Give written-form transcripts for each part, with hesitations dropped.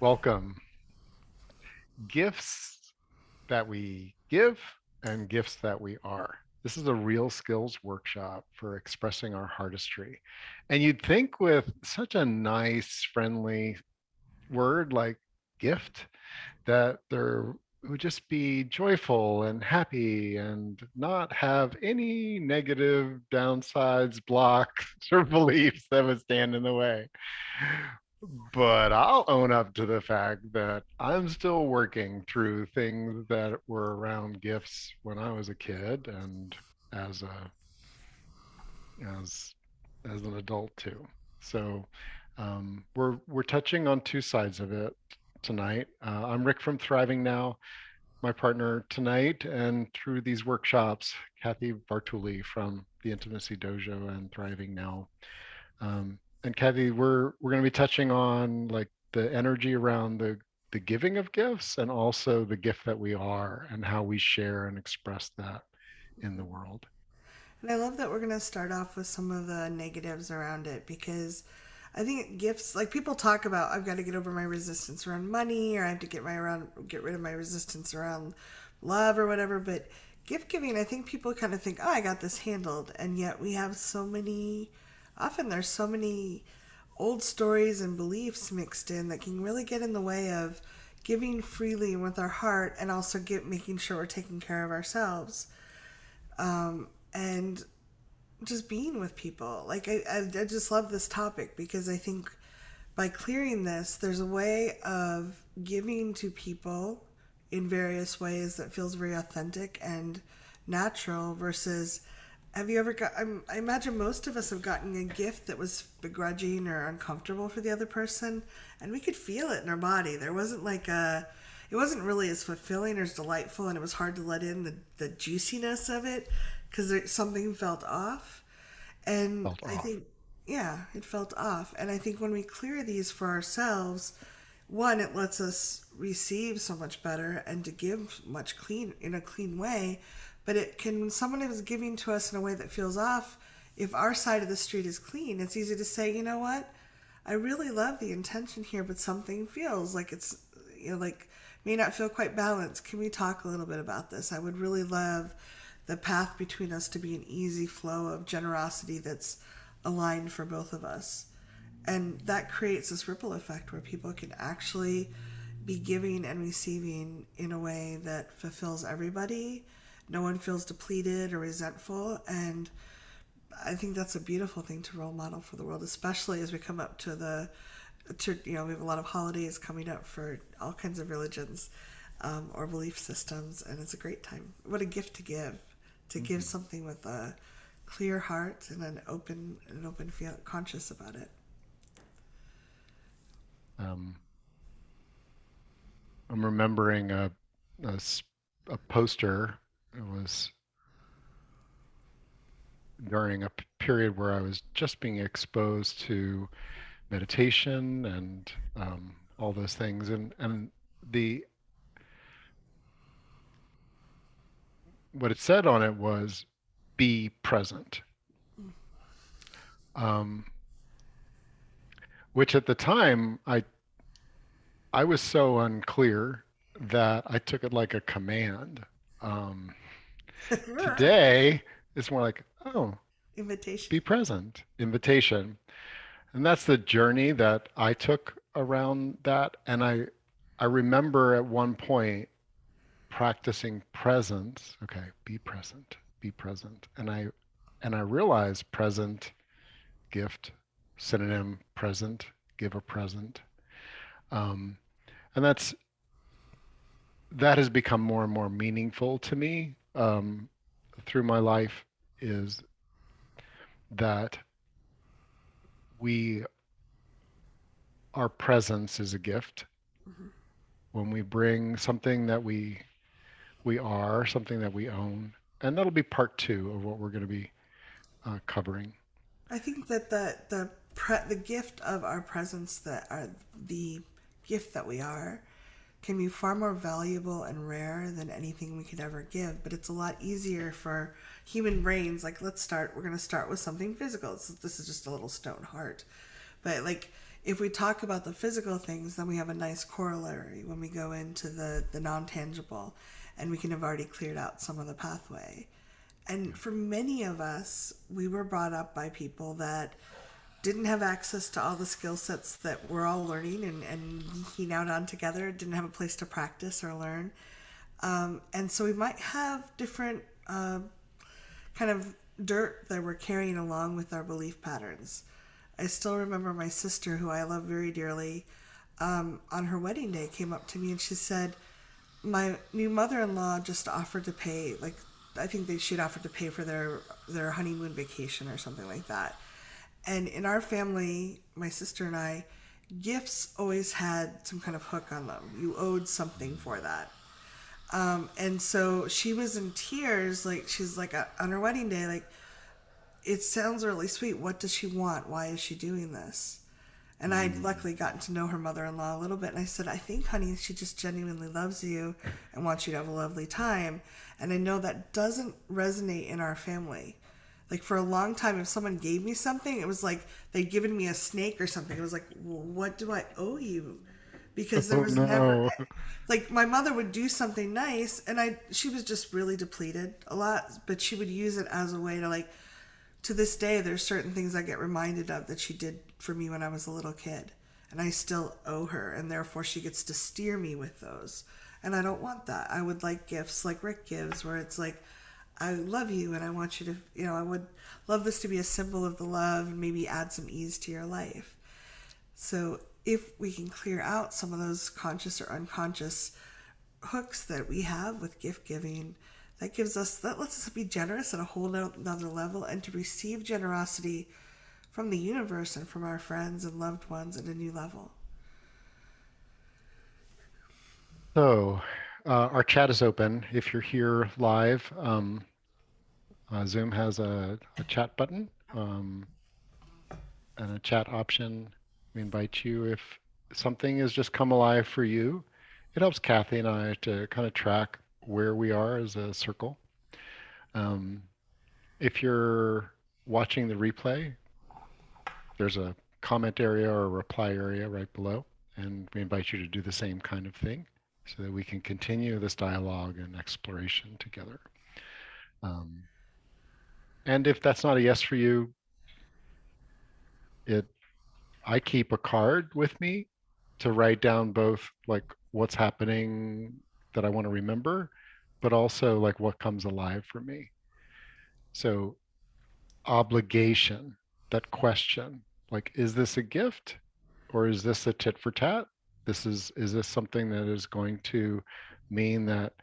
Welcome. Gifts that we give and gifts that we are. This is a real skills workshop for expressing our heartistry. And you'd think with such a nice, friendly word like gift that there would just be joyful and happy and not have any negative downsides, blocks, or beliefs that would stand in the way. But I'll own up to the fact that I'm still working through things that were around gifts when I was a kid and as a as as an adult too. So we're touching on two sides of it tonight. I'm Rick from Thriving Now, my partner tonight, and through these workshops, Kathy Bartuli from the Intimacy Dojo and Thriving Now. And Kathy, we're going to be touching on like the energy around the giving of gifts and also the gift that we are and how we share and express that in the world. And I love that we're going to start off with some of the negatives around it because I think gifts, like people talk about, I've got to get over my resistance around money or I have to get rid of my resistance around love or whatever. But gift giving, I think people kind of think, oh, I got this handled. And yet we have so many, often there's so many old stories and beliefs mixed in that can really get in the way of giving freely with our heart and also making sure we're taking care of ourselves. And just being with people. Like I just love this topic because I think by clearing this, there's a way of giving to people in various ways that feels very authentic and natural versus have you ever I imagine most of us have gotten a gift that was begrudging or uncomfortable for the other person, and we could feel it in our body. There wasn't like a, it wasn't really as fulfilling or as delightful, and it was hard to let in the juiciness of it because something felt off. And Felt I off. think, yeah, it felt off. And I think when we clear these for ourselves, one, it lets us receive so much better and to give much clean in a clean way. But it can, when someone is giving to us in a way that feels off, if our side of the street is clean, it's easy to say, you know what? I really love the intention here, but something feels like it's, like may not feel quite balanced. Can we talk a little bit about this? I would really love the path between us to be an easy flow of generosity that's aligned for both of us. And that creates this ripple effect where people can actually be giving and receiving in a way that fulfills everybody. No one feels depleted or resentful. And I think that's a beautiful thing to role model for the world, especially as we come up to we have a lot of holidays coming up for all kinds of religions or belief systems, and it's a great time. What a gift to give Mhm. something with a clear heart and an open feel conscious about it. Um, I'm remembering a a poster. It was during a period where I was just being exposed to meditation and all those things, and the what it said on it was be present, um, which at the time I was so unclear that I took it like a command. Um, Today it's more like, oh, Invitation. be present, invitation. And that's the journey that I took around that. And I remember at one point practicing presence. Okay, be present, be present. And I realized present, gift, synonym, present, give a present. Um, and that has become more and more meaningful to me through my life is that we our presence is a gift Mm-hmm. when we bring something that we are something that we own, and that'll be part two of what we're going to be covering. I think that the gift of our presence, that are the gift that we are, can be far more valuable and rare than anything we could ever give. But it's a lot easier for human brains. Like, we're going to start with something physical. This is just a little stone heart. But, like, If we talk about the physical things, then we have a nice corollary when we go into the non tangible, and we can have already cleared out some of the pathway. And for many of us, we were brought up by people that didn't have access to all the skill sets that we're all learning and geeking out on together, didn't have a place to practice or learn. And so we might have different kind of dirt that we're carrying along with our belief patterns. I still remember my sister, who I love very dearly, on her wedding day came up to me and she said, my new mother-in-law just offered to pay, like, I think she'd offered to pay for their honeymoon vacation or something like that. And in our family, my sister and I, gifts always had some kind of hook on them. You owed something for that. And so she was in tears, like she's like on her wedding day, like, it sounds really sweet. What does she want? Why is she doing this? And I'd Mm. luckily gotten to know her mother-in-law a little bit, and I said, I think, honey, she just genuinely loves you and wants you to have a lovely time. And I know that doesn't resonate in our family. Like, for a long time, if someone gave me something, it was like they'd given me a snake or something. It was like, well, what do I owe you? Because there Oh was never, no. like, my mother would do something nice, and she was just really depleted a lot, but she would use it as a way to, like, to this day, there's certain things I get reminded of that she did for me when I was a little kid. And I still owe her, and therefore she gets to steer me with those. And I don't want that. I would like gifts like Rick gives, where it's like, I love you and I want you to, I would love this to be a symbol of the love and maybe add some ease to your life. So if we can clear out some of those conscious or unconscious hooks that we have with gift giving, that lets us be generous at a whole nother level and to receive generosity from the universe and from our friends and loved ones at a new level. So, our chat is open. If you're here live, Zoom has a chat button and a chat option. We invite you if something has just come alive for you. It helps Kathy and I to kind of track where we are as a circle. Um, if you're watching the replay, there's a comment area or a reply area right below, and we invite you to do the same kind of thing so that we can continue this dialogue and exploration together. Um, and if that's not a yes for you, it I keep a card with me to write down both like what's happening that I want to remember, but also like what comes alive for me. So obligation, that question, like, is this a gift or is this a tit for tat? Is this something that is going to mean that,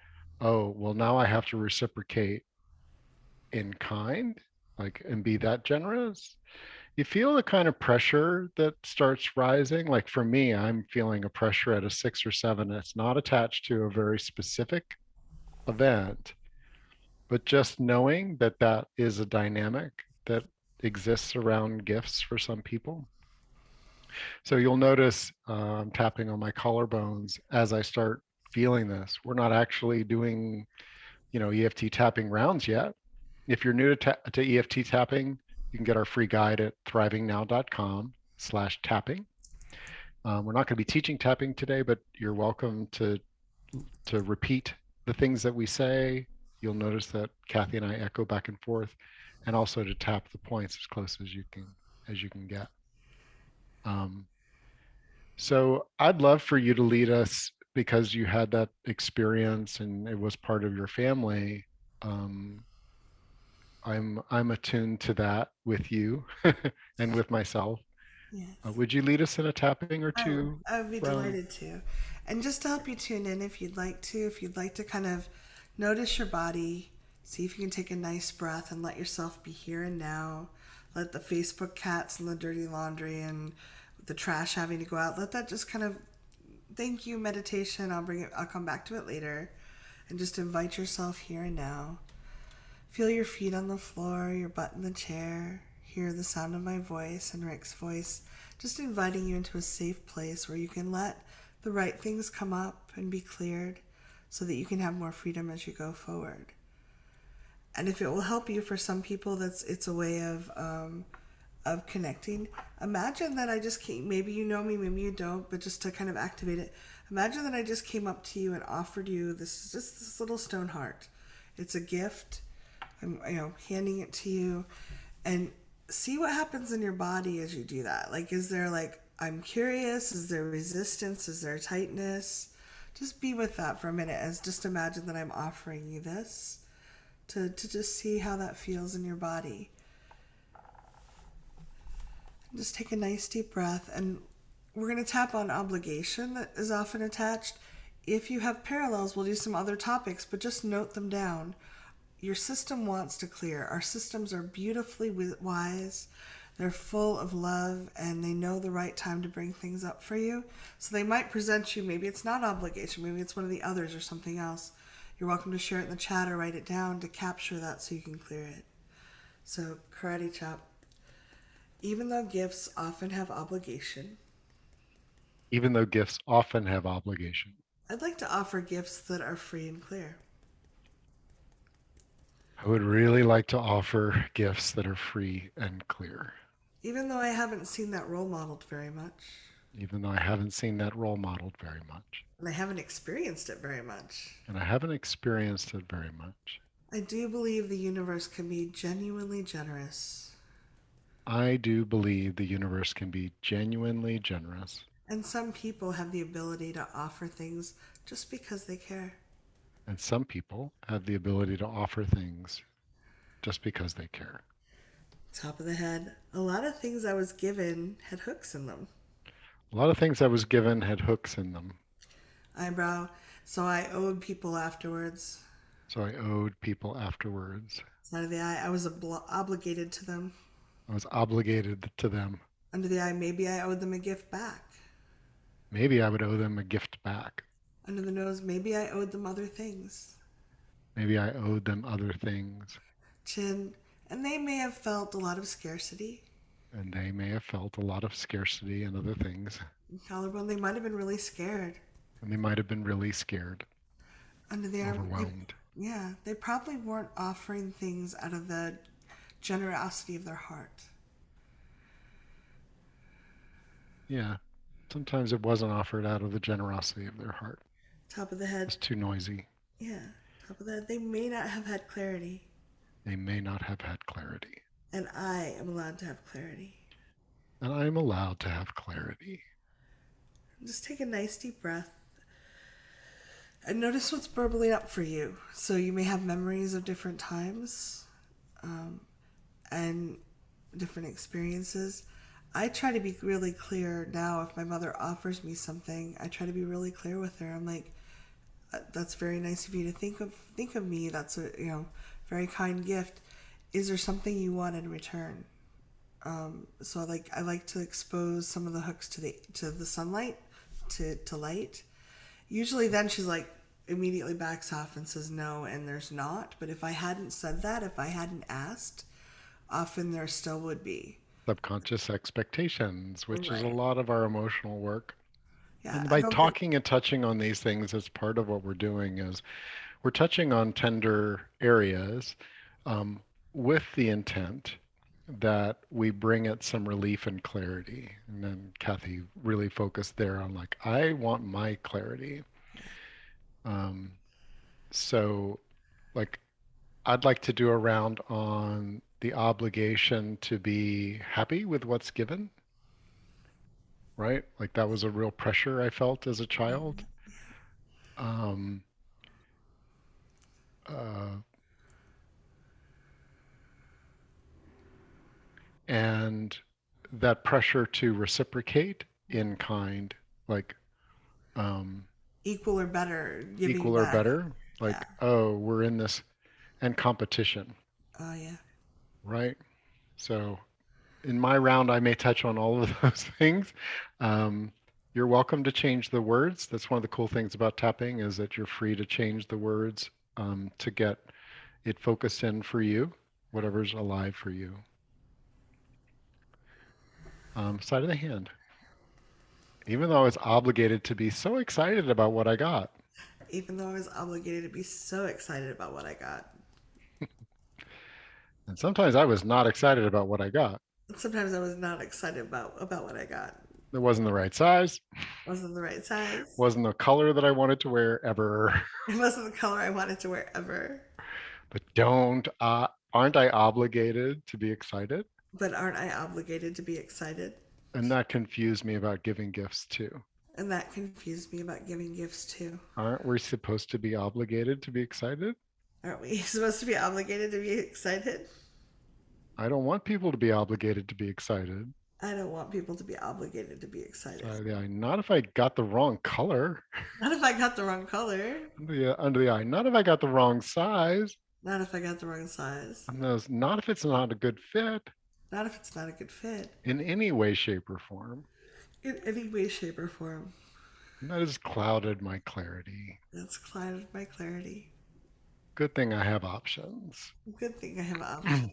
oh, well, now I have to reciprocate in kind, like, and be that generous? You feel the kind of pressure that starts rising. Like for me, I'm feeling a pressure at a 6 or 7. It's not attached to a very specific event, but just knowing that that is a dynamic that exists around gifts for some people. So you'll notice I'm tapping on my collarbones as I start feeling this. We're not actually doing, EFT tapping rounds yet. If you're new to EFT tapping, you can get our free guide at thrivingnow.com/tapping. We're not going to be teaching tapping today, but you're welcome to repeat the things that we say. You'll notice that Kathy and I echo back and forth, and also to tap the points as close as you can get. Um, so I'd love for you to lead us because you had that experience and it was part of your family. Um, I'm attuned to that with you and with myself. Yes. Would you lead us in a tapping or two I would be round? delighted to. And just to help you tune in, if you'd like to kind of notice your body, see if you can take a nice breath and let yourself be here and now. Let the Facebook cats and the dirty laundry and the trash having to go out, let that just kind of, thank you, meditation. I'll come back to it later. And just invite yourself here and now. Feel your feet on the floor, your butt in the chair. Hear the sound of my voice and Rick's voice, just inviting you into a safe place where you can let the right things come up and be cleared so that you can have more freedom as you go forward. And if it will help you, for some people, it's a way of of connecting. Imagine that I just came, maybe you know me, maybe you don't, but just to kind of activate it, imagine that I just came up to you and offered you this little stone heart. It's a gift. I'm handing it to you, and see what happens in your body as you do that. Like, is there like, I'm curious, is there resistance, is there tightness? Just be with that for a minute, as just imagine that I'm offering you this to just see how that feels in your body. Just take a nice deep breath, and we're going to tap on obligation that is often attached. If you have parallels, we'll do some other topics, but just note them down. Your system wants to clear. Our systems are beautifully wise. They're full of love, and they know the right time to bring things up for you. So they might present you, maybe it's not obligation, maybe it's one of the others or something else. You're welcome to share it in the chat or write it down to capture that so you can clear it. So, karate chop. Even though gifts often have obligation, Even though gifts often have obligation, I'd like to offer gifts that are free and clear. I would really like to offer gifts that are free and clear, Even though I haven't seen that role modeled very much, even though I haven't seen that role modeled very much, and I haven't experienced it very much, and I haven't experienced it very much. I do believe the universe can be genuinely generous. I do believe the universe can be genuinely generous, And some people have the ability to offer things just because they care. and some people have the ability to offer things just because they care. Top of the head, a lot of things I was given had hooks in them. A lot of things I was given had hooks in them, Eyebrow, so I owed people afterwards. so I owed people afterwards. Side of the eye, I was obligated to them. I was obligated to them. Under the eye, maybe I owed them a gift back. Maybe I would owe them a gift back. Under the nose, maybe I owed them other things. Maybe I owed them other things, Chin, and they may have felt a lot of scarcity. and they may have felt a lot of scarcity and other things, Collarbone, they might have been really scared. and they might have been really scared, Under the arm, overwhelmed. yeah, they probably weren't offering things out of the generosity of their heart. Yeah, sometimes it wasn't offered out of the generosity of their heart. Top of the head, It's too noisy. yeah, top of the head, they may not have had clarity, They may not have had clarity. and I am allowed to have clarity. And I am allowed to have clarity. Just take a nice deep breath and notice what's burbling up for you. So you may have memories of different times and different experiences. I try to be really clear now. If my mother offers me something, I try to be really clear with her. I'm like, "That's very nice of you to think of me. That's a very kind gift. Is there something you want in return?" So I like to expose some of the hooks to the sunlight, to light. Usually, then she's like immediately backs off and says no, and there's not. But if I hadn't said that, if I hadn't asked, often there still would be. Subconscious expectations, which is a Right. lot of our emotional work. Yeah, And I by don't think. talking and touching on these things as part of what we're doing is we're touching on tender areas um, with the intent that we bring it some relief and clarity. And then Kathy really focused there on like, I want my clarity. Um, so like, I'd like to do a round on the obligation to be happy with what's given, right? Like that was a real pressure I felt as a child. Um, uh, and that pressure to reciprocate in kind, like um, Equal or better, giving equal or back. better, Yeah. like, oh, we're in this, and competition, Oh yeah. right? So in my round, I may touch on all of those things. Um, you're welcome to change the words. That's one of the cool things about tapping is that you're free to change the words to get it focused in for you, whatever's alive for you. Side of the hand. Even though I was obligated to be so excited about what I got. Even though I was obligated to be so excited about what I got. And sometimes I was not excited about what I got. Sometimes I was not excited about what I got. It wasn't the right size, Wasn't the right size. wasn't the color that I wanted to wear ever. It wasn't the color I wanted to wear ever. But don't, aren't I obligated to be excited? But aren't I obligated to be excited? And that confused me about giving gifts too. And that confused me about giving gifts too. Aren't we supposed to be obligated to be excited? Aren't we supposed to be obligated to be excited? I don't want people to be obligated to be excited. I don't want people to be obligated to be excited. So, yeah, not if I got the wrong color. Not if I got the wrong color. Under the eye. Not if I got the wrong size. Not if I got the wrong size. And those, not if it's not a good fit Not if it's not a good fit. in any way, shape, or form. In any way, shape, or form. And that has clouded my clarity. That's clouded my clarity. Good thing I have options. Good thing I have options.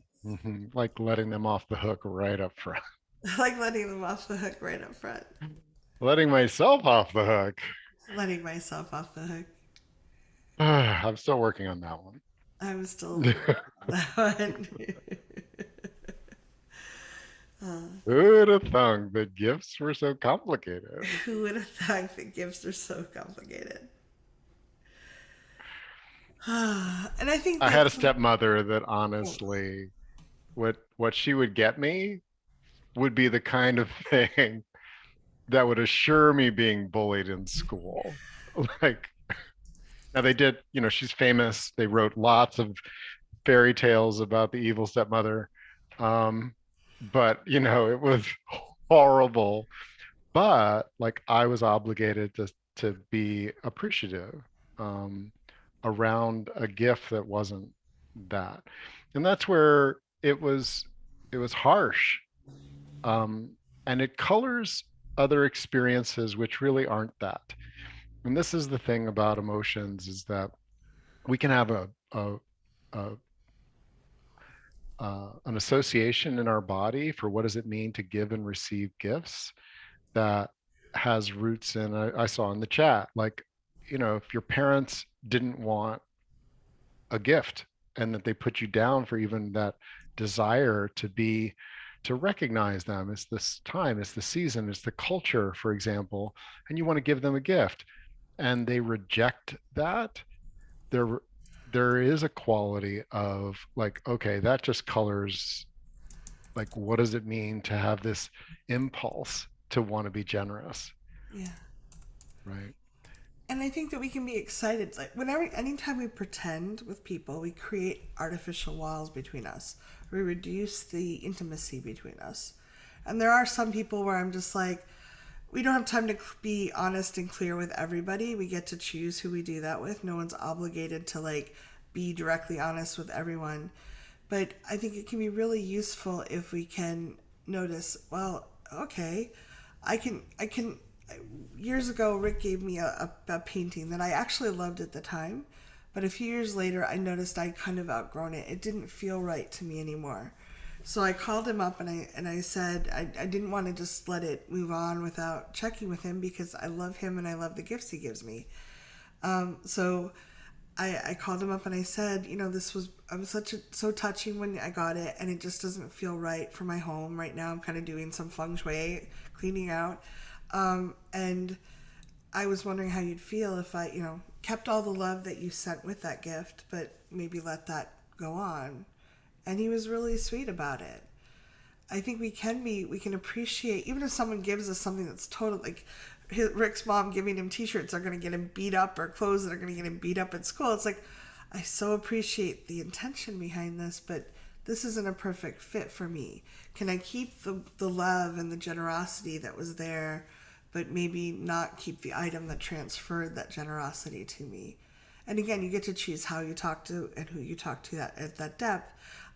Like letting them off the hook right up front. Like letting them off the hook right up front. Letting myself off the hook. Letting myself off the hook. I'm still working on that one. I'm still working on that one. Who would have thunk that gifts were so complicated? Who would have thought that gifts are so complicated? And I think I had that a stepmother that honestly, what she would get me would be the kind of thing that would assure me being bullied in school. Like, now they did, she's famous. They wrote lots of fairy tales about the evil stepmother. Um, but it was horrible. But like I was obligated to be appreciative um, around a gift that wasn't that, and that's where it was harsh, um, and it colors other experiences which really aren't that. And this is the thing about emotions is that we can have a an association in our body for what does it mean to give and receive gifts that has roots in I saw in the chat like if your parents didn't want a gift and that they put you down for even that desire to recognize them, it's this time, it's the season, it's the culture, for example, and you want to give them a gift and they reject that, there there is a quality of like, okay, that just colors like what does it mean to have this impulse to want to be generous, yeah. right? And I think that we can be excited. Like anytime we pretend with people, we create artificial walls between us. We reduce the intimacy between us. And there are some people where I'm just like, we don't have time to be honest and clear with everybody. We get to choose who we do that with. No one's obligated to like be directly honest with everyone. But I think it can be really useful if we can notice, well, okay, I can years ago Rick gave me a painting that I actually loved at the time, but a few years later I noticed I'd kind of outgrown it. It didn't feel right to me anymore. So I called him up and I said I didn't want to just let it move on without checking with him because I love him and I love the gifts he gives me. So I called him up and I said, this was I was so touching when I got it, and it just doesn't feel right for my home right now. I'm kind of doing some feng shui, cleaning out, and I was wondering how you'd feel if I, kept all the love that you sent with that gift, but maybe let that go on. And he was really sweet about it. I think we can appreciate, even if someone gives us something that's totally like Rick's mom giving him T-shirts are going to get him beat up, or clothes that are going to get him beat up at school. It's like I so appreciate the intention behind this, but this isn't a perfect fit for me. Can I keep the love and the generosity that was there, but maybe not keep the item that transferred that generosity to me? And again, you get to choose how you talk to and who you talk to that at that depth.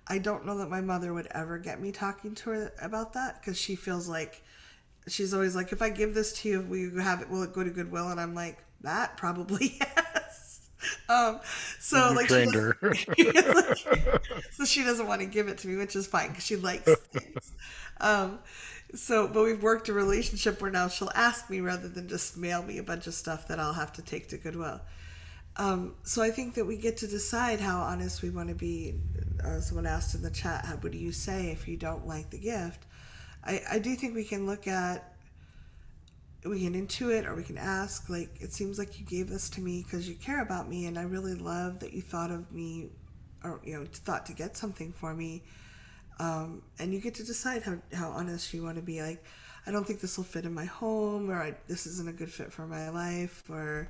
I don't know that my mother would ever get me talking to her about that because she feels like she's always like, if I give this to you, will it go to Goodwill? And I'm like, that probably yes. So You like she trained doesn't, her. so she doesn't want to give it to me, which is fine because she likes things. Um, but we've worked a relationship where now she'll ask me rather than just mail me a bunch of stuff that I'll have to take to Goodwill. So I think that we get to decide how honest we want to be. Someone asked in the chat, what do you say if you don't like the gift? I do think we can look at, we can intuit or we can ask, like, it seems like you gave this to me because you care about me, and I really love that you thought of me, or, thought to get something for me. And you get to decide how honest you want to be. Like, I don't think this will fit in my home, or this isn't a good fit for my life, or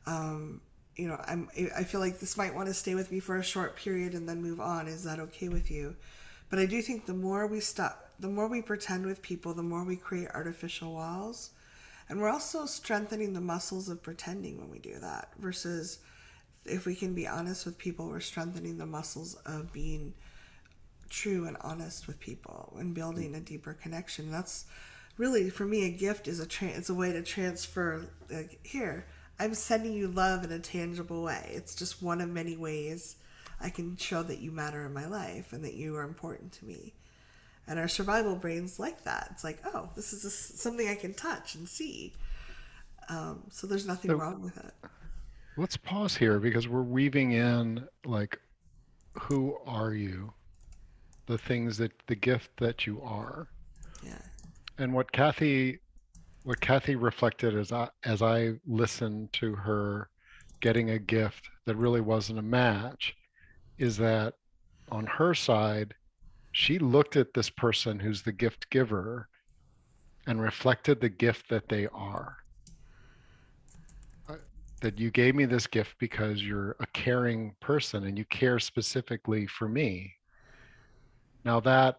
I feel like this might want to stay with me for a short period and then move on. Is that okay with you? But I do think the more we pretend with people, the more we create artificial walls. And we're also strengthening the muscles of pretending when we do that. Versus if we can be honest with people, we're strengthening the muscles of being true and honest with people and building a deeper connection. That's really, for me, a gift is it's a way to transfer, like, here, I'm sending you love in a tangible way. It's just one of many ways I can show that you matter in my life and that you are important to me. And our survival brains like that. It's like, oh, this is something I can touch and see. So there's nothing So wrong with it. let's pause here because we're weaving in like, who are you? The things that the gift that you are. Yeah. And what Kathy reflected as I listened to her getting a gift that really wasn't a match is that on her side, she looked at this person who's the gift giver and reflected the gift that they are. Uh, That you gave me this gift because you're a caring person and you care specifically for me. Now that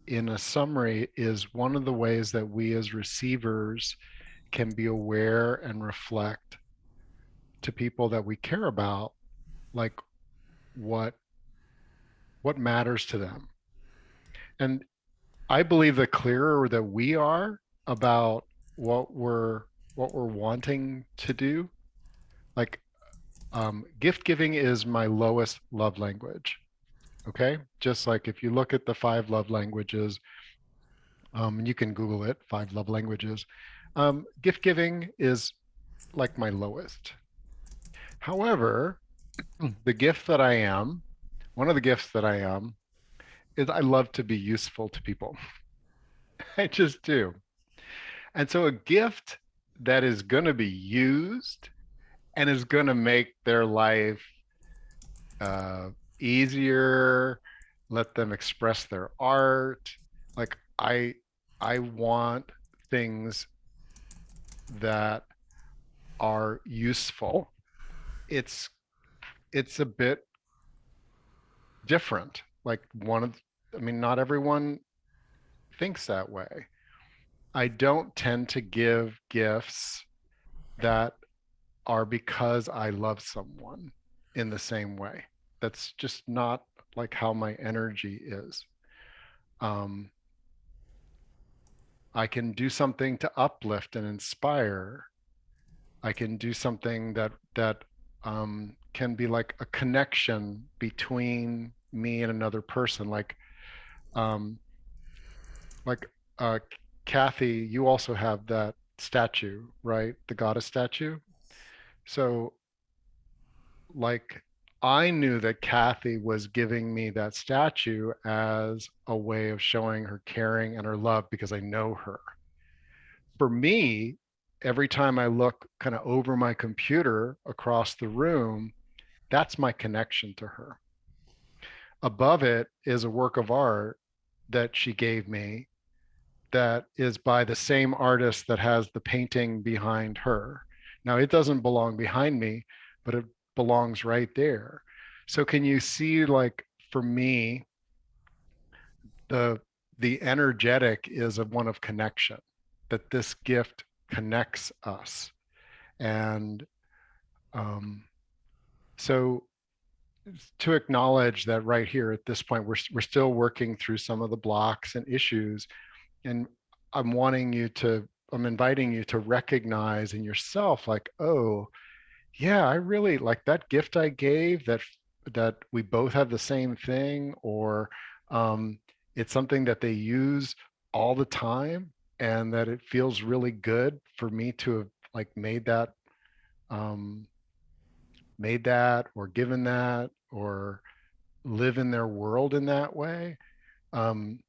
in a summary is one of the ways that we as receivers can be aware and reflect to people that we care about, like what what matters to them. And I believe the clearer that we are about what we're what we're wanting to do, like, gift giving is my lowest love language. Okay, just like if you look at the five love languages, and you can Google it, five love languages. Gift giving is like my lowest. However, the gift that I am, one of the gifts that I am, is I love to be useful to people. I just do. And so a gift that is going to be used and is going to make their life uh, easier, let them express their art. Like I want things that are useful. It's it's a bit different. Like I mean, not everyone thinks that way. I don't tend to give gifts that are because I love someone in the same way. That's just not like how my energy is. Um, I can do something to uplift and inspire. I can do something that can be like a connection between me and another person. Um, like uh, Kathy, you also have that statue, right? The goddess statue. So like I knew that Kathy was giving me that statue as a way of showing her caring and her love because I know her. For me, every time I look kind of over my computer across the room, that's my connection to her. Above it is a work of art that she gave me that is by the same artist that has the painting behind her. Now, it doesn't belong behind me, but it belongs right there. So, can you see, like, for me, the the energetic is of one of connection, that this gift connects us. And um, so to acknowledge that right here at this point, we're still working through some of the blocks and issues. And I'm wanting you to, I'm inviting you to recognize in yourself, like, oh, yeah, I really like that gift I gave, that we both have the same thing, or um, it's something that they use all the time, and that it feels really good for me to have like um, made that or given that or live in their world in that way. Um,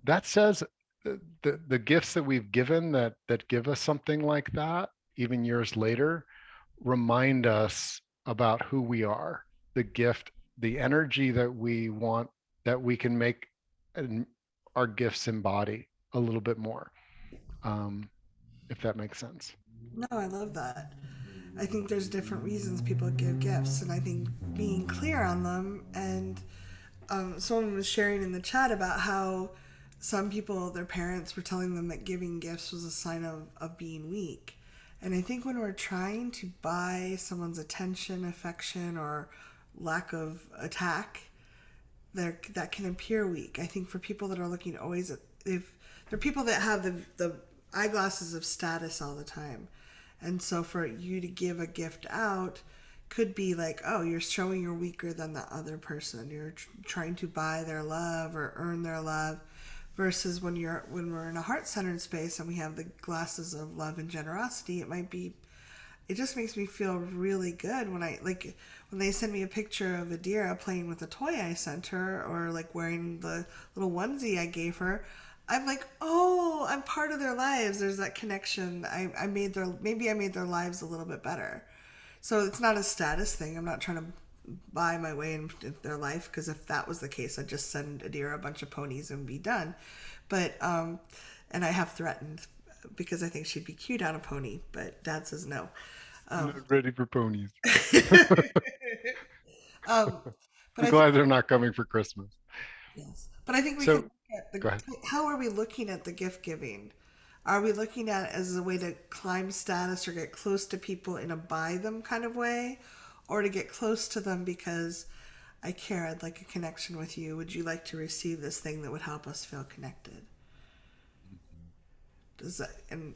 that says the gifts that we've given that give us something like that, even years later, remind us about who we are, the gift, the energy that we want, that we can make and our gifts embody a little bit more, um, if that makes sense. No, I love that. I think there's different reasons people give gifts, and I think being clear on them. And someone was sharing in the chat about how some people, their parents were telling them that giving gifts was a sign of being weak. And I think when we're trying to buy someone's attention, affection, or lack of attack, there that can appear weak. I think for people that are looking always at, if there are people that have the eyeglasses of status all the time, and so for you to give a gift out could be like, oh, you're showing you're weaker than the other person. You're trying to buy their love or earn their love, versus when we're in a heart-centered space and we have the glasses of love and generosity, it might be, it just makes me feel really good when I like when they send me a picture of Adira playing with a toy I sent her, or like wearing the little onesie I gave her. I'm like, oh, I'm part of their lives. There's that connection. I made their, maybe I made their lives a little bit better. So it's not a status thing. I'm not trying to buy my way into their life, because if that was the case, I'd just send Adira a bunch of ponies and be done. But and I have threatened, because I think she'd be cute on a pony, but Dad says no. I'm Um, not ready for ponies. um, but I'm I think glad they're not coming for Christmas. yes, but I think we can So look at the, go ahead. how are we looking at the gift giving? Are we looking at it as a way to climb status or get close to people in a buy them kind of way, or to get close to them because I care, I'd like a connection with you. Would you like to receive this thing that would help us feel connected? Does that, and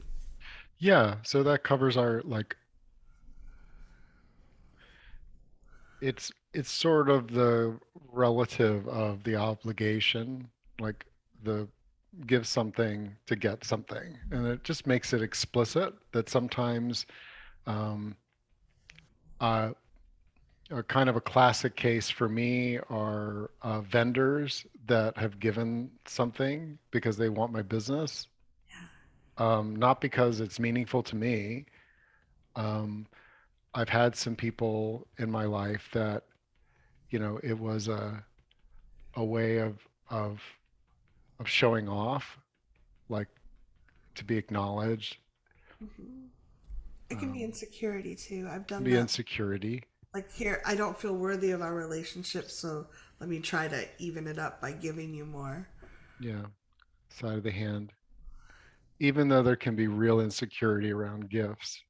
Yeah, so that covers our like it's sort of the relative of the obligation, like the give something to get something. And it just makes it explicit that sometimes um, uh, a kind of a classic case for me are vendors that have given something because they want my business, not because it's meaningful to me. Um, I've had some people in my life that, it was a way of of showing off, like to be acknowledged, it can be um, insecurity too. I've can done be that. insecurity. Like, here, I don't feel worthy of our relationship, so let me try to even it up by giving you more. Yeah, side of the hand. Even though there can be real insecurity around gifts,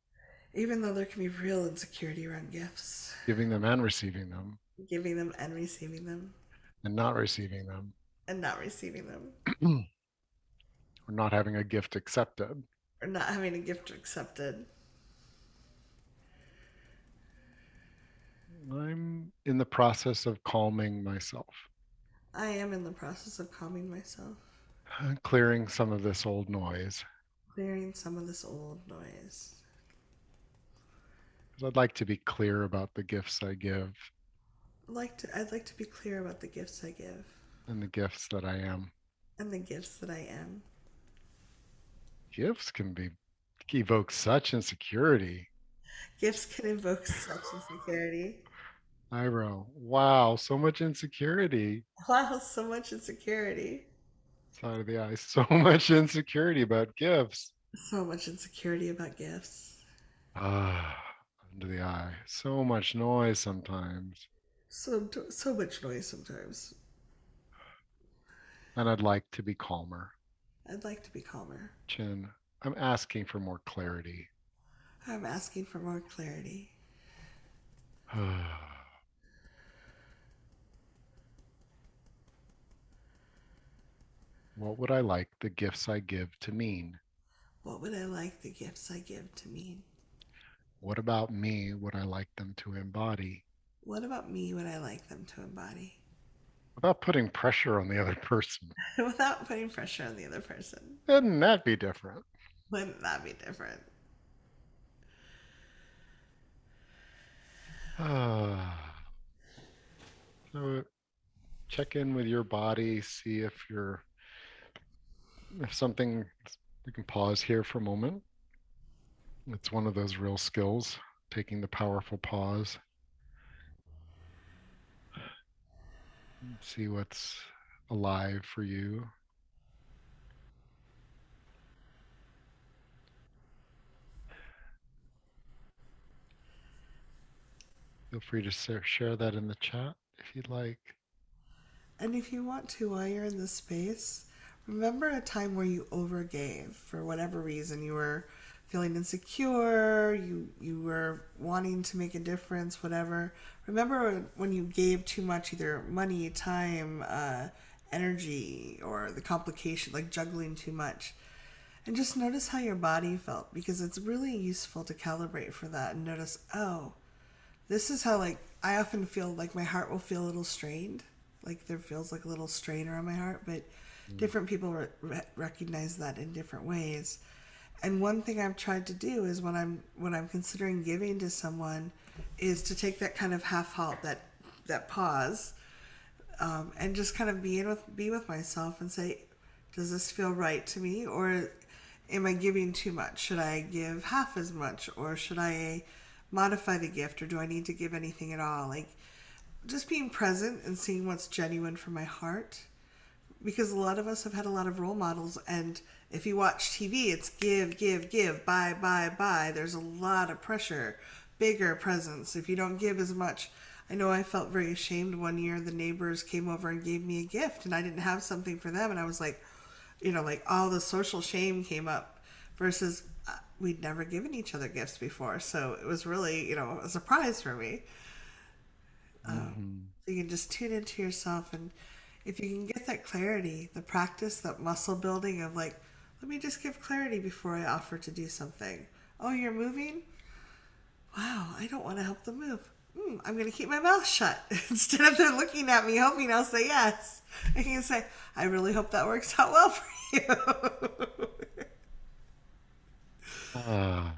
Even though there can be real insecurity around gifts, giving them and receiving them, giving them and receiving them, and not receiving them, and not receiving them, or not having a gift accepted. or not having a gift accepted. I'm in the process of calming myself, I am in the process of calming myself, clearing some of this old noise, clearing some of this old noise. because I'd like to be clear about the gifts I give I'd like to be clear about the gifts I give and the gifts that I am. and the gifts that I am. Gifts can be evoke such insecurity. Gifts can invoke such insecurity. Eyebrow. Wow, so much insecurity. Wow, so much insecurity. Side of the eye. So much insecurity about gifts. So much insecurity about gifts. Ah, under the eye. So much noise sometimes. So much noise sometimes. And I'd like to be calmer. I'd like to be calmer. Chin, I'm asking for more clarity. I'm asking for more clarity. What would I like the gifts I give to mean? What would I like the gifts I give to mean? What about me would I like them to embody? What about me would I like them to embody? Without putting pressure on the other person. Without putting pressure on the other person. Wouldn't that be different? Wouldn't that be different? So check in with your body, see if you're if something, we can pause here for a moment. It's one of those real skills, taking the powerful pause, see what's alive for you. Feel free to share that in the chat if you'd like. And if you want to, while you're in this space, remember a time where you overgave for whatever reason. You were feeling insecure, you were wanting to make a difference, whatever. Remember when you gave too much, either money, time, energy, or the complication, like juggling too much. And just notice how your body felt, because it's really useful to calibrate for that and notice, oh, this is how, like, I often feel like my heart will feel a little strained. Like there feels like a little strain around my heart, but Mm. different people recognize that in different ways. And one thing I've tried to do is when I'm considering giving to someone, is to take that kind of half halt, that pause, and just kind of be with myself and say, does this feel right to me, or am I giving too much? Should I give half as much, or should I modify the gift, or do I need to give anything at all? Like, just being present and seeing what's genuine for my heart, because a lot of us have had a lot of role models, and if you watch TV, it's give, give, give, buy, buy, buy. There's a lot of pressure, bigger presence. If you don't give as much, I know I felt very ashamed one year. The neighbors came over and gave me a gift, and I didn't have something for them, and I was like, like all the social shame came up, versus we'd never given each other gifts before, so it was really, a surprise for me. Hmm. So you can just tune into yourself, and if you can get that clarity, the practice, that muscle building of like, let me just give clarity before I offer to do something. Oh, you're moving? Wow, I don't want to help them move. I'm going to keep my mouth shut. Instead of them looking at me hoping I'll say yes, I can say, I really hope that works out well for you. Ah,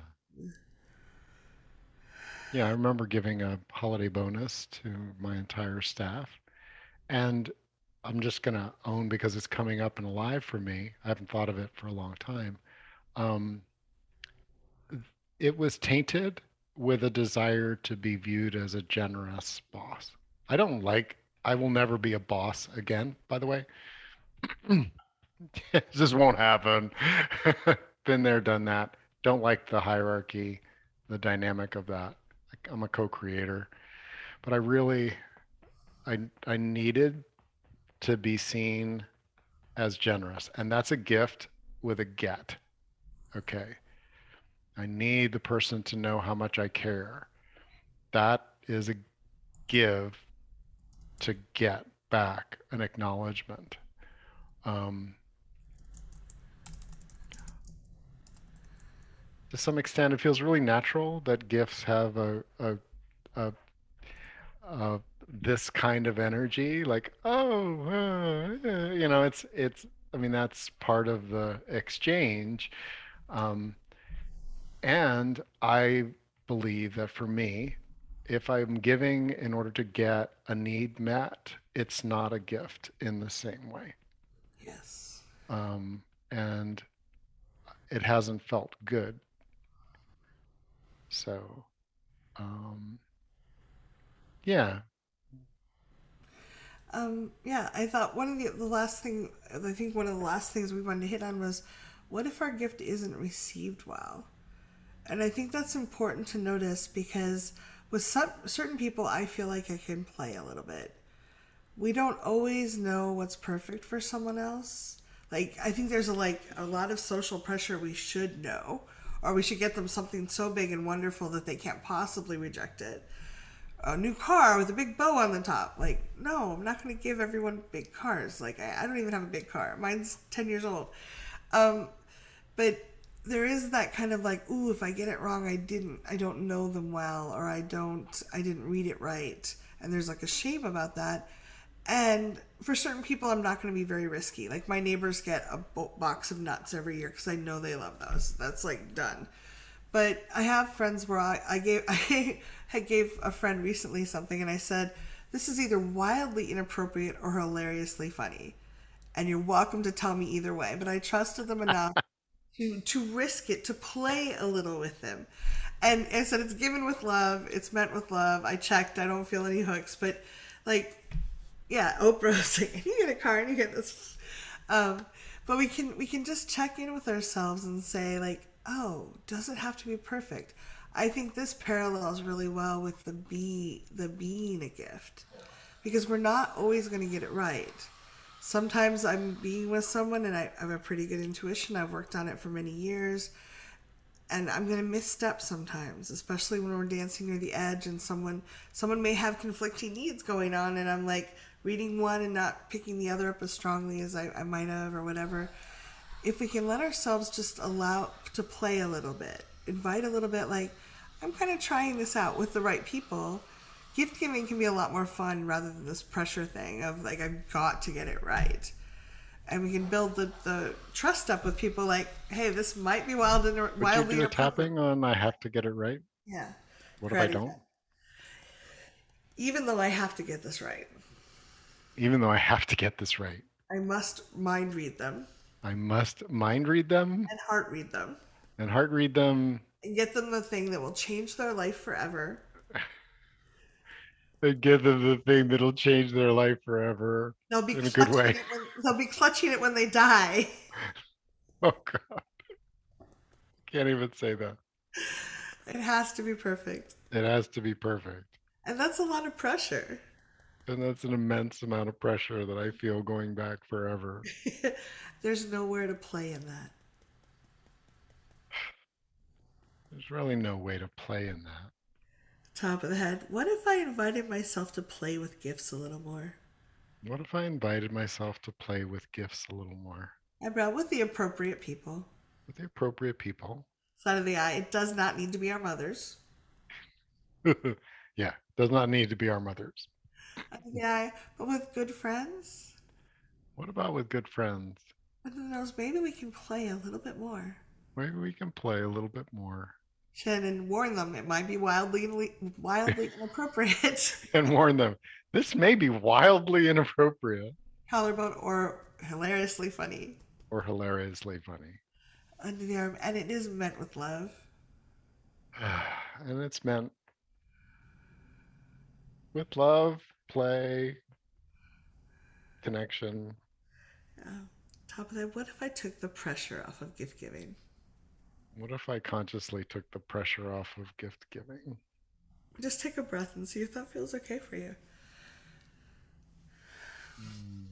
yeah, I remember giving a holiday bonus to my entire staff. And I'm just going to own, because it's coming up and alive for me. I haven't thought of it for a long time. Um, it was tainted with a desire to be viewed as a generous boss. I don't like, I will never be a boss again, by the way. It just won't happen. Been there, done that. Don't like the hierarchy, the dynamic of that. I'm a co-creator, but I, I needed to be seen as generous, and that's a gift with a get. Okay. I need the person to know how much I care. That is a give to get back an acknowledgement. Um, to some extent, it feels really natural that gifts have a, a this kind of energy, like, oh, it's. I mean, that's part of the exchange. Um, and I believe that for me, if I'm giving in order to get a need met, it's not a gift in the same way. Yes. And it hasn't felt good. So, um, yeah. Yeah, I thought one of the last thing, I think one of the last things we wanted to hit on was, what if our gift isn't received well? And I think that's important to notice, because with certain people, I feel like I can play a little bit. We don't always know what's perfect for someone else. Like, I think there's a lot of social pressure we should know, or we should get them something so big and wonderful that they can't possibly reject it. A new car with a big bow on the top. Like, no, I'm not going to give everyone big cars. Like, I don't even have a big car. Mine's 10 years old. Um, but there is that kind of like, ooh, if I get it wrong, I don't know them well, or I didn't read it right. And there's like a shame about that. And for certain people, I'm not going to be very risky. Like, my neighbors get a box of nuts every year because I know they love those. That's like done. But I have friends where I gave a friend recently something, and I said, this is either wildly inappropriate or hilariously funny. and you're welcome to tell me either way. But I trusted them enough to risk it, to play a little with them. And I said it's given with love, it's meant with love. I checked, I don't feel any hooks, but like, yeah, Oprah's like, you get a car and you get this. Um, but we can just check in with ourselves and say like, oh, does it have to be perfect? I think this parallels really well with the being a gift, because we're not always going to get it right. Sometimes I'm being with someone and I have a pretty good intuition. I've worked on it for many years, and I'm gonna misstep sometimes, especially when we're dancing near the edge and someone may have conflicting needs going on, and I'm like reading one and not picking the other up as strongly as I might have or whatever. If we can let ourselves just allow to play a little bit, invite a little bit, like I'm kind of trying this out with the right people. Gift giving can be a lot more fun rather than this pressure thing of like I've got to get it right, and we can build the trust up with people like, hey, this might be Would you wildly do a inappropriate. tapping on I have to get it right? Yeah. What if I Karate don't? Chop. Even though I have to get this right, Even though I have to get this right, I must mind read them I must mind read them and heart read them and heart read them and get them the thing that will change their life forever. and give them the thing that'll change their life forever in a good way. They'll be clutching it when they die. Oh God, can't even say that. It has to be perfect. It has to be perfect. And that's a lot of pressure. And that's an immense amount of pressure that I feel going back forever. There's nowhere to play in that. There's really no way to play in that. Top of the head. What if I invited myself to play with gifts a little more? What if I invited myself to play with gifts a little more I brought with the appropriate people. with the appropriate people? Side of the eye. It does not need to be our mothers. Yeah, does not need to be our mothers. Side of the eye. But with good friends, What about with good friends? and who knows, maybe we can play a little bit more. Maybe we can play a little bit more Shannon warn them it might be wildly inappropriate. and warn them. This may be wildly inappropriate Collarbone or hilariously funny. or hilariously funny. Under the arm, and it is meant with love. And it's meant with love, play, connection. Top of that, what if I took the pressure off of gift giving? What if I consciously took the pressure off of gift giving? Just take a breath and see if that feels okay for you. Mm.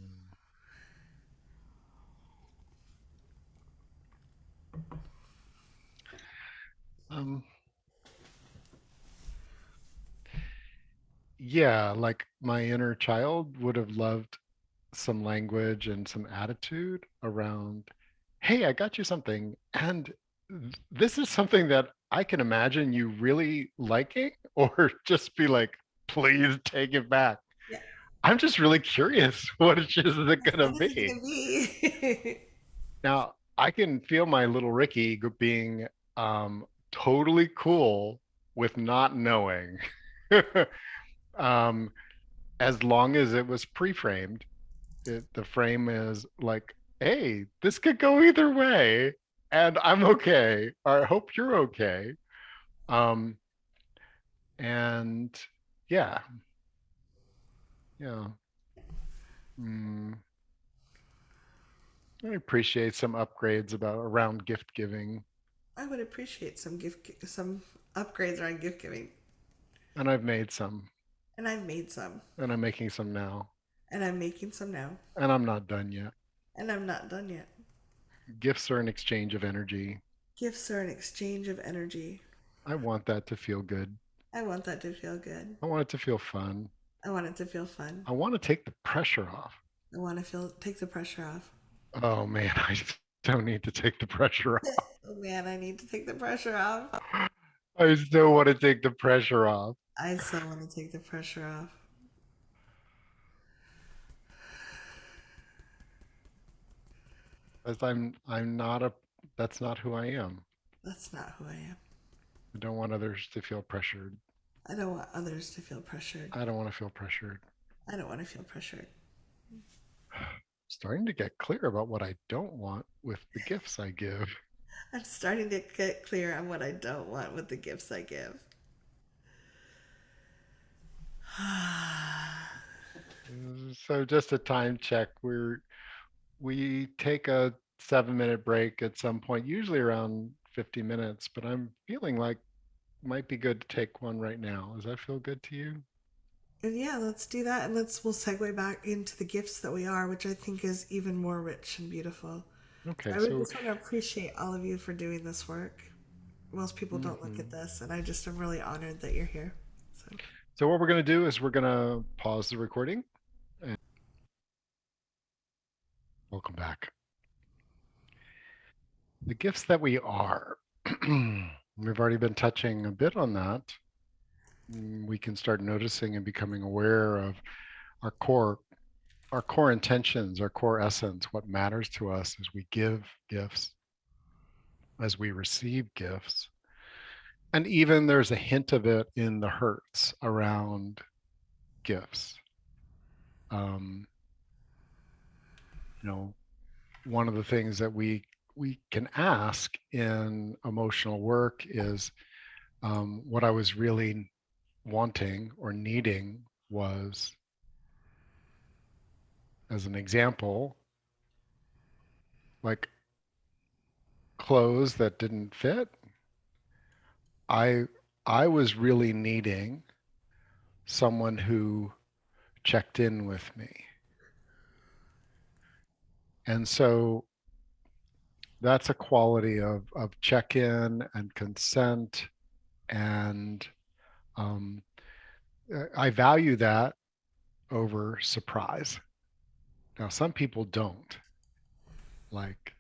Um, yeah, like my inner child would have loved some language and some attitude around, hey, I got you something. And this is something that I can imagine you really liking, or just be like, please take it back. Yeah. I'm just really curious. What is it going to What is it be? gonna be? Now, I can feel my little Ricky being totally cool with not knowing. um, as long as it was pre-framed, the frame is like, hey, this could go either way, and I'm okay. I hope you're okay. Um, and yeah, yeah. Mm, I appreciate some upgrades about around gift giving, I would appreciate some upgrades around gift giving, and I've made some, and I've made some, and I'm making some now, and I'm making some now, and I'm not done yet. and I'm not done yet. Gifts are an exchange of energy. Gifts are an exchange of energy. I want that to feel good. I want that to feel good. I want it to feel fun. I want it to feel fun. I want to take the pressure off. I want to feel take the pressure off. Oh man, I just don't need to take the pressure off. Oh man, I need to take the pressure off. I still want to take the pressure off. I still want to take the pressure off. Because I'm not a that's not who I am. That's not who I am. I don't want others to feel pressured. I don't want others to feel pressured. I don't want to feel pressured. I don't want to feel pressured. Starting to get clear about what I don't want with the gifts I give. I'm starting to get clear on what I don't want with the gifts I give. So just a time check. We take a 7 minute break at some point, usually around 50 minutes, but I'm feeling like it might be good to take one right now. Does that feel good to you? And yeah, let's do that, and we'll segue back into the gifts that we are, which I think is even more rich and beautiful. So Okay, I really so just want to appreciate all of you for doing this work. Most people don't look at mhm. this, and I just am really honored that you're here. So So what we're going to do is we're going to pause the recording and welcome back. The gifts that we are. We've already been touching a bit on that. We can start noticing and becoming aware of our core intentions, our core essence, what matters to us as we give gifts, as we receive gifts. And even there's a hint of it in the hurts around gifts. Um, you know, one of the things that we can ask in emotional work is what I was really wanting or needing was, as an example, like clothes that didn't fit. I I was really needing someone who checked in with me. And so that's a quality of check-in and consent. And um, I value that over surprise. Now, some people don't like,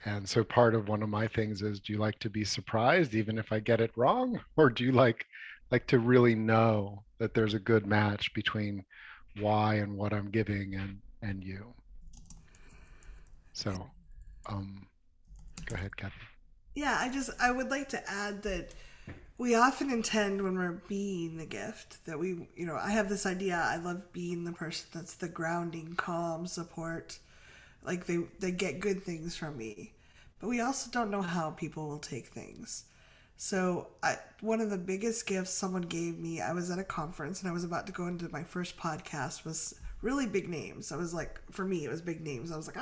and so part of one of my things is, do you like to be surprised even if I get it wrong? Or do you like to really know that there's a good match between why and what I'm giving and you? So go ahead, Kathy. yeah, I would like to add that we often intend when we're being the gift that I have this idea. I love being the person that's the grounding, calm support. Like they get good things from me, but we also don't know how people will take things. So one of the biggest gifts someone gave me, I was at a conference and I was about to go into my first podcast, was really big names. I was like, for me, it was big names. I was like,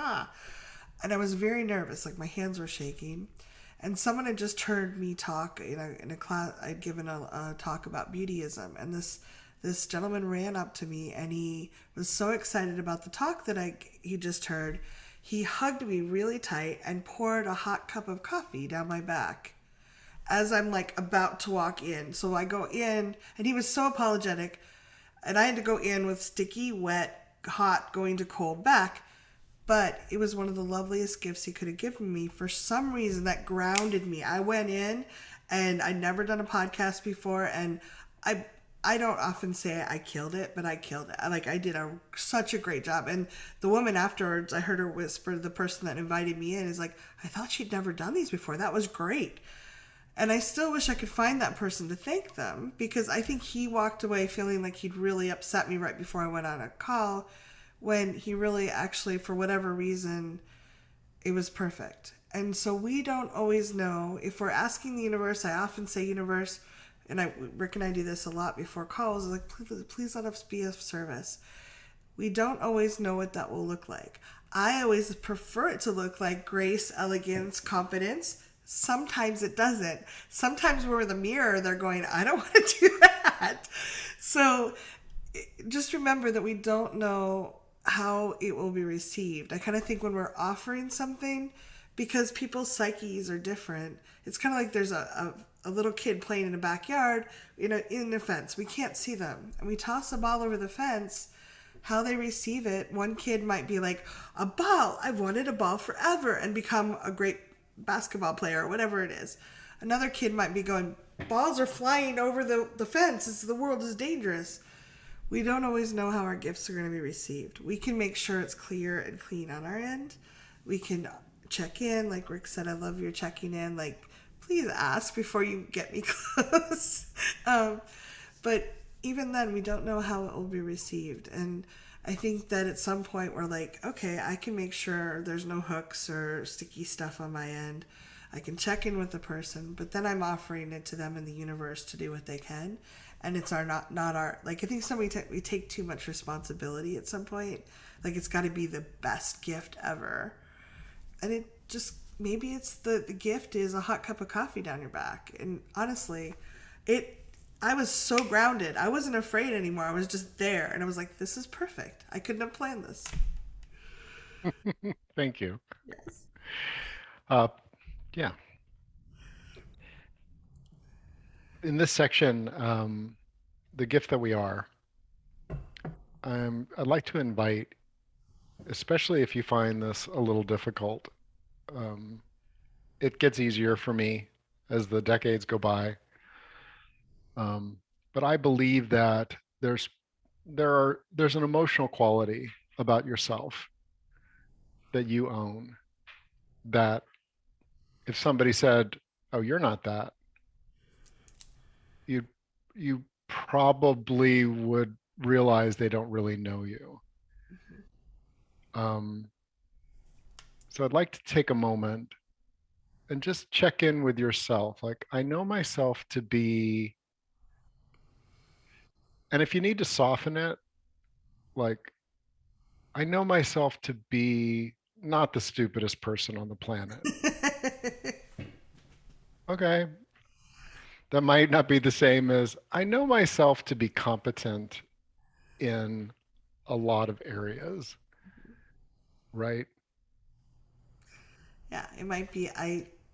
and I was very nervous, like my hands were shaking. And someone had just heard me talk in a class. I'd given a talk about beautyism, and this gentleman ran up to me and he was so excited about the talk that he just heard. He hugged me really tight and poured a hot cup of coffee down my back as I'm like about to walk in. So I go in, and he was so apologetic, and I had to go in with sticky, wet, hot, going to cold back. But it was one of the loveliest gifts he could have given me. For some reason, that grounded me. I went in, and I'd never done a podcast before, and I I don't often say I killed it, but I killed it. Like I did such a great job. And the woman afterwards, I heard her whisper, the person that invited me in, is like, I thought she'd never done these before. That was great. And I still wish I could find that person to thank them, because I think he walked away feeling like he'd really upset me right before I went on a call, when he really actually, for whatever reason, it was perfect. And so we don't always know if we're asking the universe. I often say universe, and Rick and I do this a lot before calls, like, please let us be of service. We don't always know what that will look like. I always prefer it to look like grace, elegance, competence. Sometimes it doesn't. Sometimes we're in the mirror, they're going, I don't want to do that. So just remember that we don't know how it will be received. I kind of think when we're offering something, because people's psyches are different, it's kind of like there's a little kid playing in a backyard in a fence. We can't see them. And we toss a ball over the fence. How they receive it, one kid might be like, a ball, I've wanted a ball forever, and become a great basketball player or whatever it is. Another kid might be going, balls are flying over the fence. The world is dangerous. We don't always know how our gifts are going to be received. We can make sure it's clear and clean on our end. We can check in, like Rick said, I love your checking in. Like, please ask before you get me close. But even then, we don't know how it will be received. And I think that at some point we're like, okay, I can make sure there's no hooks or sticky stuff on my end. I can check in with the person, but then I'm offering it to them in the universe to do what they can, and it's our not our like. I think we take too much responsibility at some point. Like it's got to be the best gift ever, and it just maybe it's the gift is a hot cup of coffee down your back. And honestly, it I was so grounded. I wasn't afraid anymore. I was just there, and I was like, "This is perfect. I couldn't have planned this." Thank you. Yes. Uh, yeah. In this section, the gift that we are, I'd like to invite, especially if you find this a little difficult, um, it gets easier for me as the decades go by. Um, but I believe that there's an emotional quality about yourself that you own that if somebody said, "Oh, you're not that," you you probably would realize they don't really know you. Um, so I'd like to take a moment and just check in with yourself. Like, I know myself to be, and if you need to soften it, like, I know myself to be not the stupidest person on the planet. Okay. That might not be the same as I know myself to be competent in a lot of areas, right? Yeah, it might be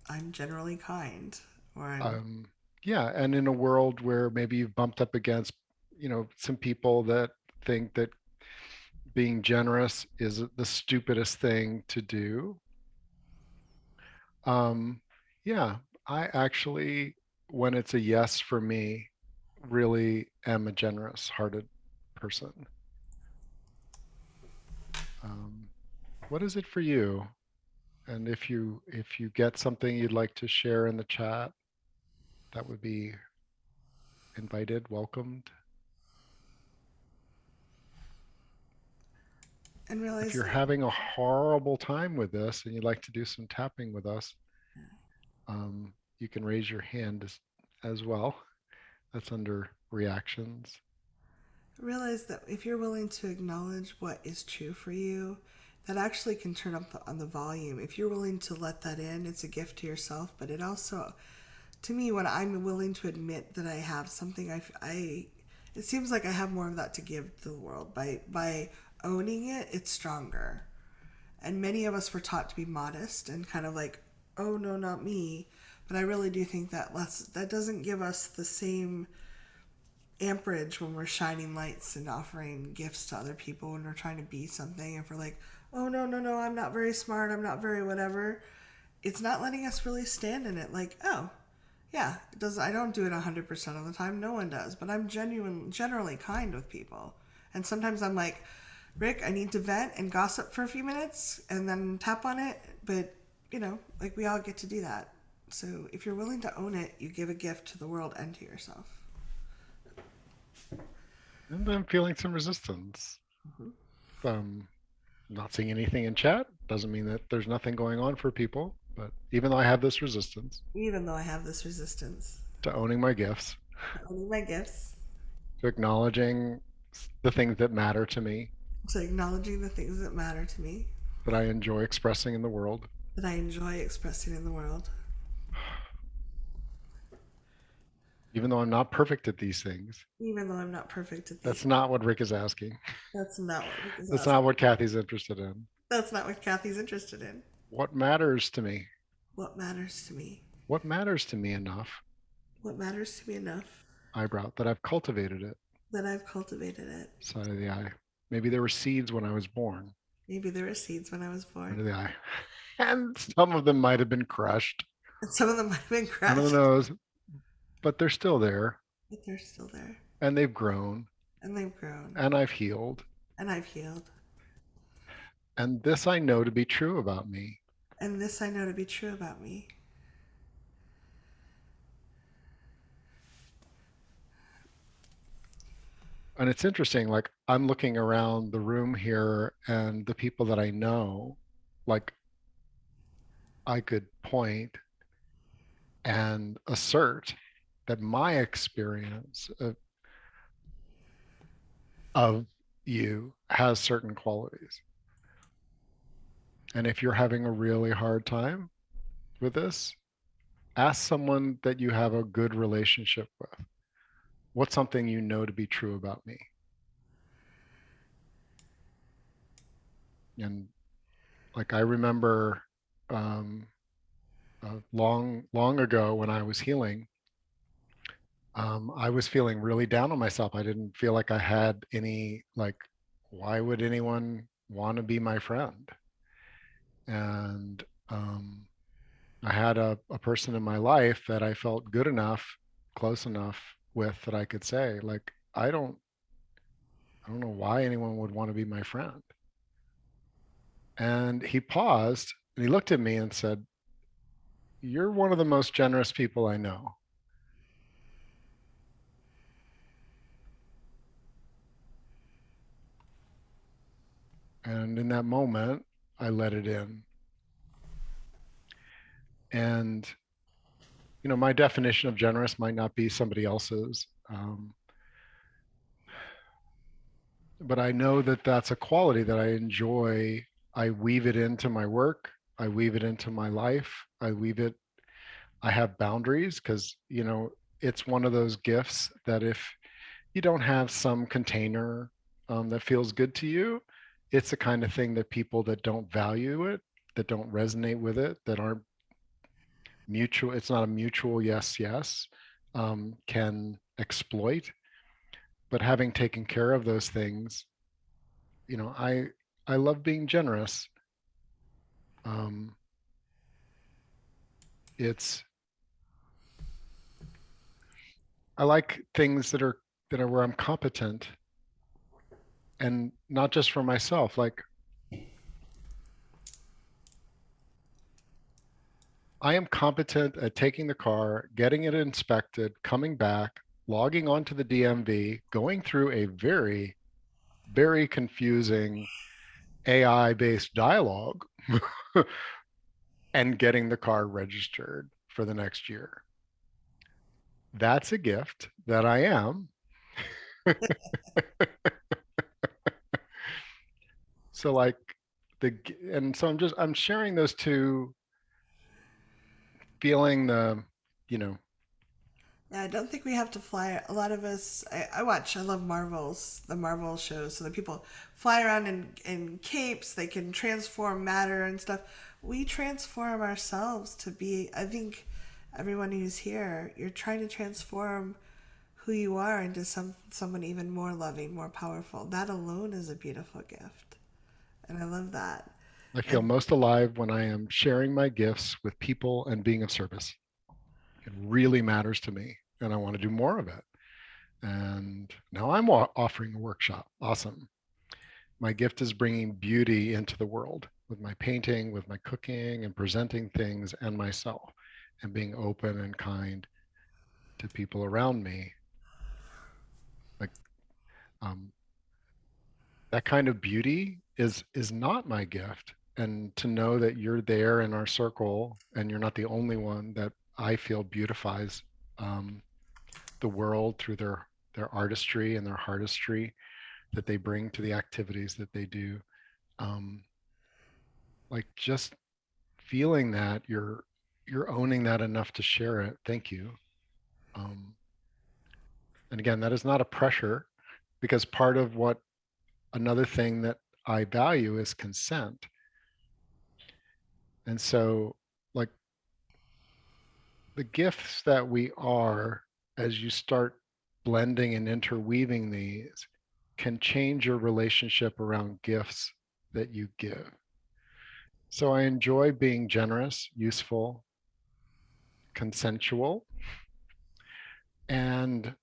I'm generally kind, or I'm Um, yeah. And in a world where maybe you've bumped up against, some people that think that being generous is the stupidest thing to do. Um, yeah, I actually, when it's a yes for me, really am a generous hearted person. Um, what is it for you? And if you get something you'd like to share in the chat, that would be invited, welcomed. and If realize you're that having a horrible time with this and you'd like to do some tapping with us, you can raise your hand as well. That's under reactions. realize that if you're willing to acknowledge what is true for you, that actually can turn up on the volume. If you're willing to let that in, it's a gift to yourself, but it also to me when I'm willing to admit that I have something I it seems like I have more of that to give to the world by owning it. It's stronger. And many of us were taught to be modest and kind of like, oh no, not me. But I really do think that doesn't give us the same amperage when we're shining lights and offering gifts to other people when we're trying to be something. If we're like, oh no, no, no, I'm not very smart, I'm not very whatever, it's not letting us really stand in it. Like, oh, yeah, it does. I don't do it 100% of the time. No one does, but I'm generally kind with people. And sometimes I'm like, Rick, I need to vent and gossip for a few minutes and then tap on it. But like we all get to do that. So if you're willing to own it, you give a gift to the world and to yourself. And I'm feeling some resistance. Mm-hmm. Not seeing anything in chat doesn't mean that there's nothing going on for people. But even though I have this resistance Even though I have this resistance to owning my gifts, to owning my gifts, to acknowledging the things that matter to me, to acknowledging the things that matter to me, that I enjoy expressing in the world, that I enjoy expressing in the world, even though I'm not perfect at these things. even though I'm not perfect at these. That's not what Rick is asking. That's not what Rick is That's not asking. what Kathy's interested in. That's not what Kathy's interested in. What matters to me? What matters to me? What matters to me enough, What matters to me enough eyebrow, that I've cultivated it, that I've cultivated it? side of the eye. Maybe there were seeds when I was born, Maybe there were seeds when I was under born, the eye. And some of them might have been crushed and some of them might have been under the crushed, nose, but they're still there but they're still there, and they've grown and they've grown, and I've healed. and I've healed. And this I know to be true about me. And this I know to be true about me. And it's interesting, like I'm looking around the room here and the people that I know, like I could point and assert that my experience of you has certain qualities. And if you're having a really hard time with this, ask someone that you have a good relationship with. What's something you know to be true about me? And like I remember um, long ago when I was healing, I was feeling really down on myself. I didn't feel like I had any, like, why would anyone want to be my friend? And I had a person in my life that I felt good enough, close enough with that I could say, like, I don't know why anyone would want to be my friend. And he paused and he looked at me and said, "You're one of the most generous people I know." And in that moment, I let it in. And my definition of generous might not be somebody else's, but I know that that's a quality that I enjoy. I weave it into my work. I weave it into my life. I weave it. I have boundaries because it's one of those gifts that if you don't have some container that feels good to you, it's the kind of thing that people that don't value it, that don't resonate with it, that aren't mutual. It's not a mutual yes, yes, can exploit. But having taken care of those things, you know, I I love being generous. Um, it's I like things that are where I'm competent and not just for myself. Like I am competent at taking the car, getting it inspected, coming back, logging onto the DMV, going through a very, very confusing AI based dialogue and getting the car registered for the next year. That's a gift that I am. So like and so I'm sharing those two, feeling the, you know, Yeah, I don't think we have to fly. A lot of us, I love Marvels, the Marvel shows. So the people fly around in capes, they can transform matter and stuff. We transform ourselves to be, I think everyone who's here, you're trying to transform who you are into someone even more loving, more powerful. That alone is a beautiful gift. And I love that. I feel And most alive when I am sharing my gifts with people and being of service. It really matters to me and I want to do more of it. And now I'm offering a workshop. Awesome. My gift is bringing beauty into the world with my painting, with my cooking, and presenting things and myself, and being open and kind to people around me. Like um, that kind of beauty is not my gift. And to know that you're there in our circle and you're not the only one that I feel beautifies um, the world through their artistry and their heartistry that they bring to the activities that they do. Um, like just feeling that you're owning that enough to share it. Thank you. Um, and again, that is not a pressure because part of what another thing that I value is consent. And so, like the gifts that we are, as you start blending and interweaving these, can change your relationship around gifts that you give. So I enjoy being generous, useful, consensual, and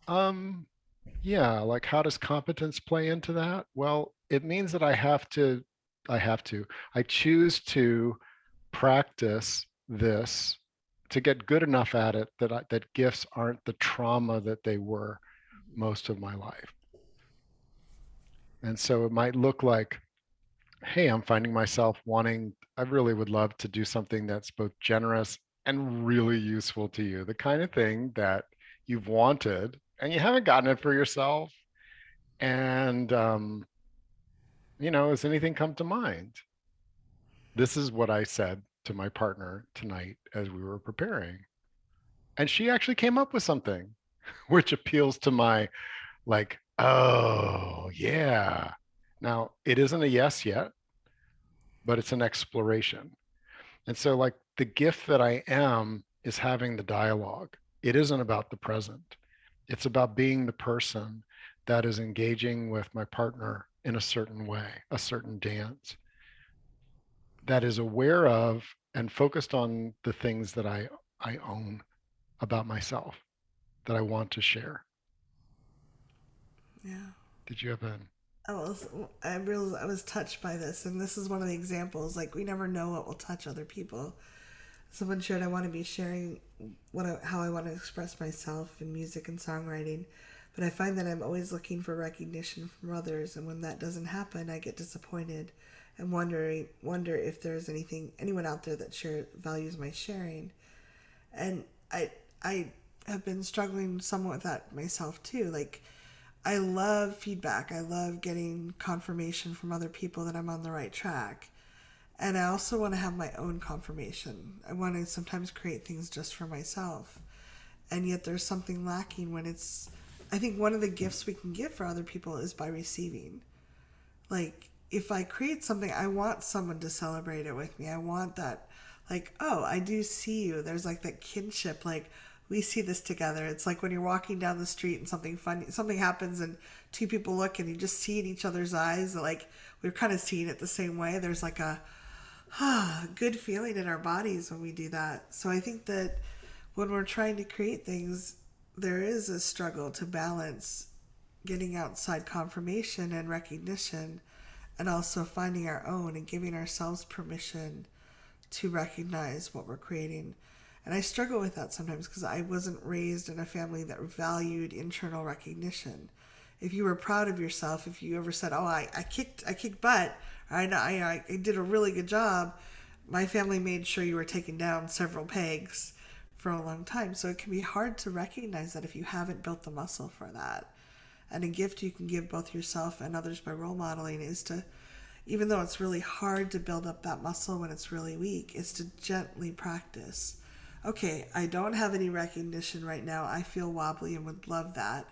um, yeah, like how does competence play into that? Well, it means that I have to, I choose to practice this to get good enough at it that that gifts aren't the trauma that they were most of my life. And so it might look like, hey, I'm finding myself wanting, I really would love to do something that's both generous and really useful to you, the kind of thing that you've wanted and you haven't gotten it for yourself. And, has anything come to mind? This is what I said to my partner tonight as we were preparing. And she actually came up with something which appeals to my, like, oh, yeah. Now, it isn't a yes yet, but it's an exploration. And so, like, the gift that I am is having the dialogue. It isn't about the present, it's about being the person that is engaging with my partner in a certain way, a certain dance, that is aware of and focused on the things that I own about myself that I want to share. Yeah. Did you have an? I was I was touched by this, and this is one of the examples. Like, we never know what will touch other people. Someone shared, I want to be sharing how I want to express myself in music and songwriting, but I find that I'm always looking for recognition from others, and when that doesn't happen, I get disappointed and wonder if there's anyone out there that values my sharing. And I have been struggling somewhat with that myself too. Like, I love feedback. I love getting confirmation from other people that I'm on the right track. And I also want to have my own confirmation. I want to sometimes create things just for myself. And yet there's something lacking when it's. I think one of the gifts we can give for other people is by receiving. Like, if I create something, I want someone to celebrate it with me. I want that, like, oh, I do see you. There's like that kinship, like, we see this together. It's like when you're walking down the street and something happens and two people look and you just see in each other's eyes, like, we're kind of seeing it the same way. There's like a good feeling in our bodies when we do that. So I think that when we're trying to create things, there is a struggle to balance getting outside confirmation and recognition, and also finding our own and giving ourselves permission to recognize what we're creating. And I struggle with that sometimes because I wasn't raised in a family that valued internal recognition. If you were proud of yourself, if you ever said, "Oh, I kicked butt," I did a really good job, my family made sure you were taken down several pegs for a long time. So it can be hard to recognize that if you haven't built the muscle for that. And a gift you can give both yourself and others by role modeling is to, even though it's really hard to build up that muscle when it's really weak, is to gently practice. Okay, I don't have any recognition right now. I feel wobbly and would love that.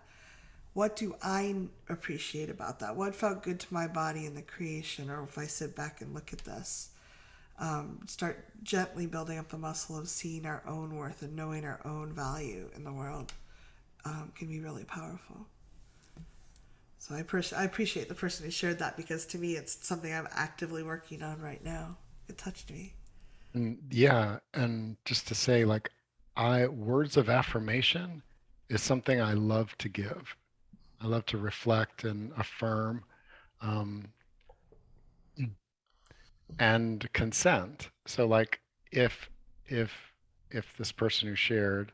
What do I appreciate about that? What felt good to my body in the creation? Or if I sit back and look at this, start gently building up the muscle of seeing our own worth and knowing our own value in the world, can be really powerful. So I appreciate the person who shared that, because to me it's something I'm actively working on right now. It touched me. Yeah, and just to say, like, I words of affirmation is something I love to give. I love to reflect and affirm, um, and consent. So, like, if if if this person who shared,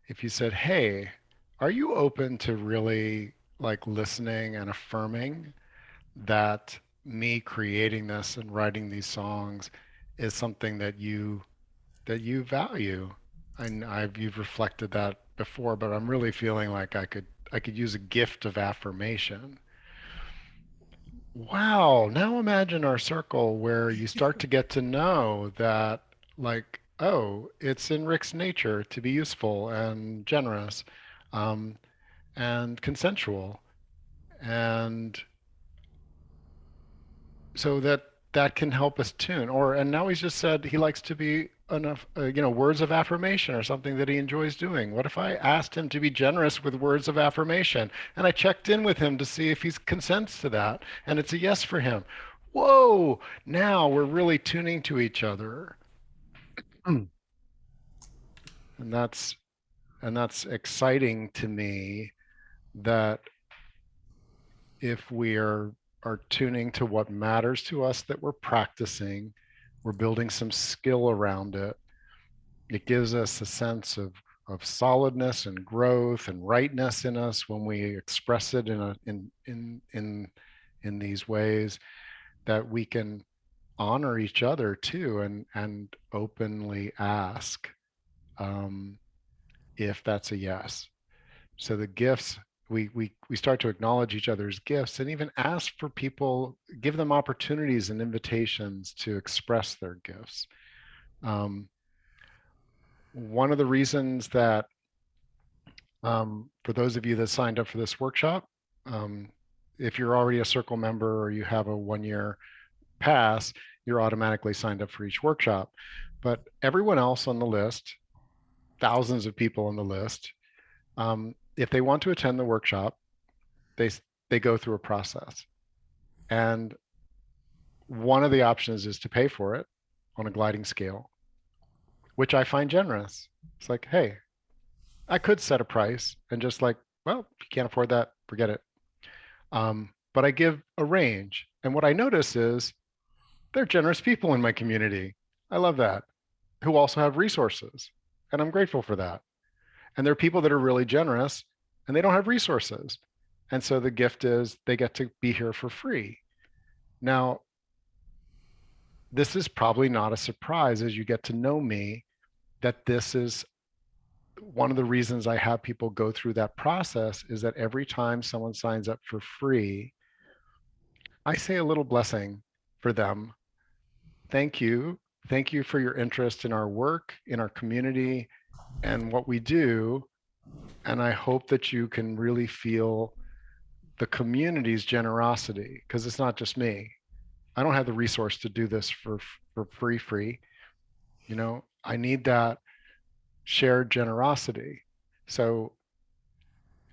if you said, "Hey, are you open to really, like, listening and affirming that me creating this and writing these songs is something that you value?" And you've reflected that before, but I'm really feeling like I could use a gift of affirmation. Wow, now imagine our circle where you start to get to know that, like, oh, it's in Rick's nature to be useful and generous, um, and consensual. And so that can help us tune. And now he's just said he likes to be enough, words of affirmation or something that he enjoys doing. What if I asked him to be generous with words of affirmation and I checked in with him to see if he consents to that and it's a yes for him? Whoa, now we're really tuning to each other. Mm. And that's exciting to me, that if we are tuning to what matters to us, that we're practicing, we're building some skill around it. It gives us a sense of solidness and growth and rightness in us when we express it in in these ways that we can honor each other too, and openly ask um, if that's a yes. So the gifts, we start to acknowledge each other's gifts and even ask for people, give them opportunities and invitations to express their gifts. Um, One of the reasons that, for those of you that signed up for this workshop, um, if you're already a Circle member or you have a 1 year pass, you're automatically signed up for each workshop. But everyone else on the list, thousands of people on the list, if they want to attend the workshop, they they go through a process. And one of the options is to pay for it on a gliding scale, which I find generous. It's like, hey, I could set a price and just like, well, if you can't afford that, forget it. But I give a range. And what I notice is they're generous people in my community. I love that, who also have resources. And I'm grateful for that. And there are people that are really generous and they don't have resources. And so the gift is they get to be here for free. Now, this is probably not a surprise as you get to know me that this is one of the reasons I have people go through that process is that every time someone signs up for free, I say a little blessing for them. Thank you. Thank you for your interest in our work, in our community, and what we do. And I hope that you can really feel the community's generosity because it's not just me. I don't have the resource to do this for free. You know, I need that shared generosity. So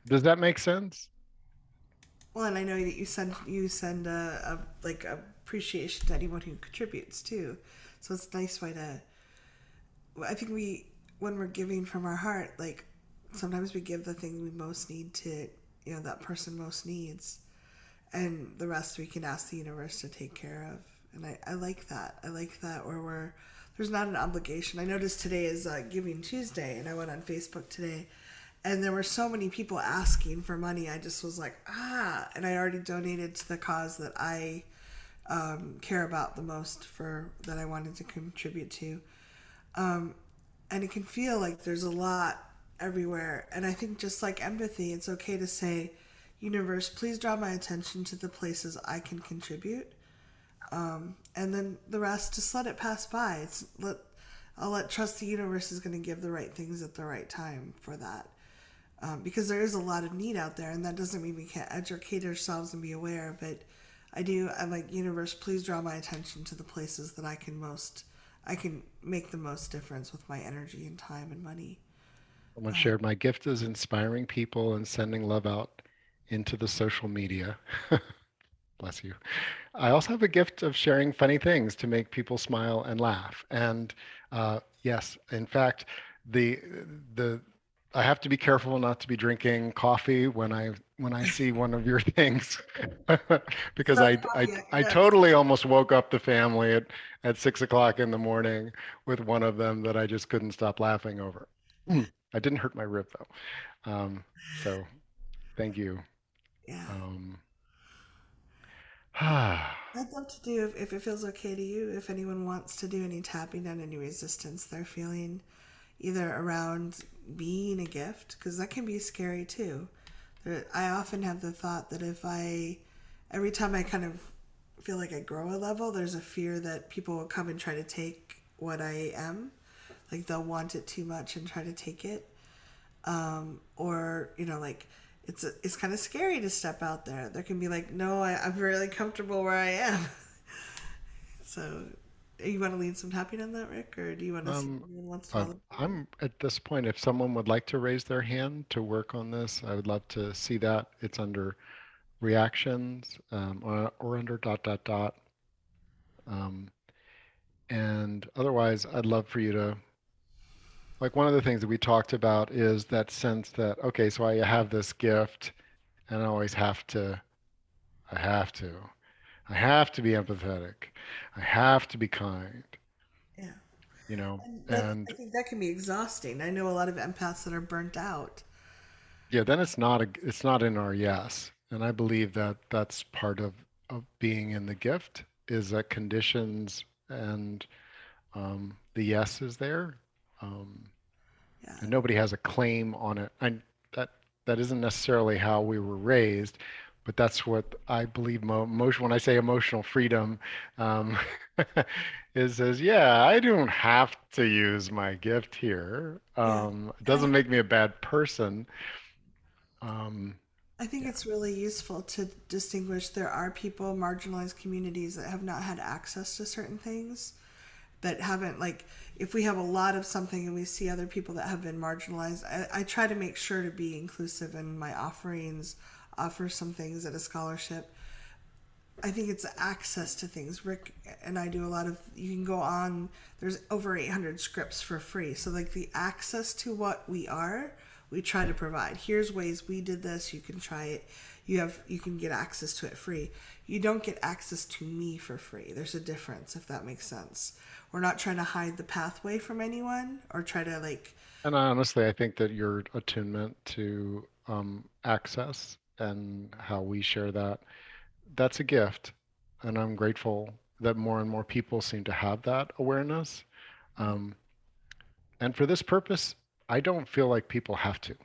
does that make sense? Well, and I know that you send a like appreciation to anyone who contributes too, so it's a nice way to. I think we when we're giving from our heart, like sometimes we give the thing we most need to that person most needs, and the rest we can ask the universe to take care of. And I like that. I like that where we're there's not an obligation. I noticed today is Giving Tuesday, and I went on Facebook today, and there were so many people asking for money. I just was like, and I already donated to the cause that I care about the most for that I wanted to contribute to. And it can feel like there's a lot everywhere. And I think just like empathy, it's okay to say, universe, please draw my attention to the places I can contribute. And then the rest, just let it pass by. I'll let trust the universe is going to give the right things at the right time for that. Because there is a lot of need out there, and that doesn't mean we can't educate ourselves and be aware. But I'm like, universe, please draw my attention to the places that I can make the most difference with my energy and time and money. Someone shared my gift is inspiring people and sending love out into the social media. Bless you. I also have a gift of sharing funny things to make people smile and laugh. And yes, in fact, the the I have to be careful not to be drinking coffee when I see one of your things because Stop coffee at I your desk. totally almost woke up the family at 6 o'clock in the morning with one of them that I just couldn't stop laughing over. I didn't hurt my rib though. So thank you. Yeah. Um, I'd love to do if it feels okay to you, if anyone wants to do any tapping on any resistance they're feeling, either around being a gift, because that can be scary too. I often have the thought that every time I kind of feel like I grow a level, there's a fear that people will come and try to take what I am. Like they'll want it too much and try to take it. Or like it's kind of scary to step out there. There can be like, no, I'm really comfortable where I am. So, you want to lead some tapping on that, Rick, or do you want to see if um, anyone wants to volunteer? I'm at this point, if someone would like to raise their hand to work on this, I would love to see that. It's under reactions or under dot, dot, dot. Um, and otherwise, I'd love for you to, like, one of the things that we talked about is that sense that, okay, so I have this gift and I always I have to, I have to be empathetic. I have to be kind, Yeah, you know, and I and think that can be exhausting. I know a lot of empaths that are burnt out. yeah, then it's not in our yes. And I believe that that's part of of being in the gift is that conditions and the yes is there. Um, Yeah. and nobody has a claim on it. That that isn't necessarily how we were raised, but that's what I believe. Emotion. When I say emotional freedom, um, is yeah, I don't have to use my gift here. Yeah. It And doesn't make me a bad person. Um, I think yeah, it's really useful to distinguish there are people, marginalized communities that have not had access to certain things, that haven't, like, if we have a lot of something and we see other people that have been marginalized, I try to make sure to be inclusive in my offerings, offer some things at a scholarship. I think it's access to things. Rick and I do a lot of, you can go on, there's over 800 scripts for free. So, like, the access to what we are, we try to provide. Here's ways we did this, you can try it. You can get access to it free. You don't get access to me for free. There's a difference, if that makes sense. We're not trying to hide the pathway from anyone or try to, like, and honestly, I think that your attunement to access and how we share that, that's a gift. And I'm grateful that more and more people seem to have that awareness. Um, and for this purpose, I don't feel like people have to.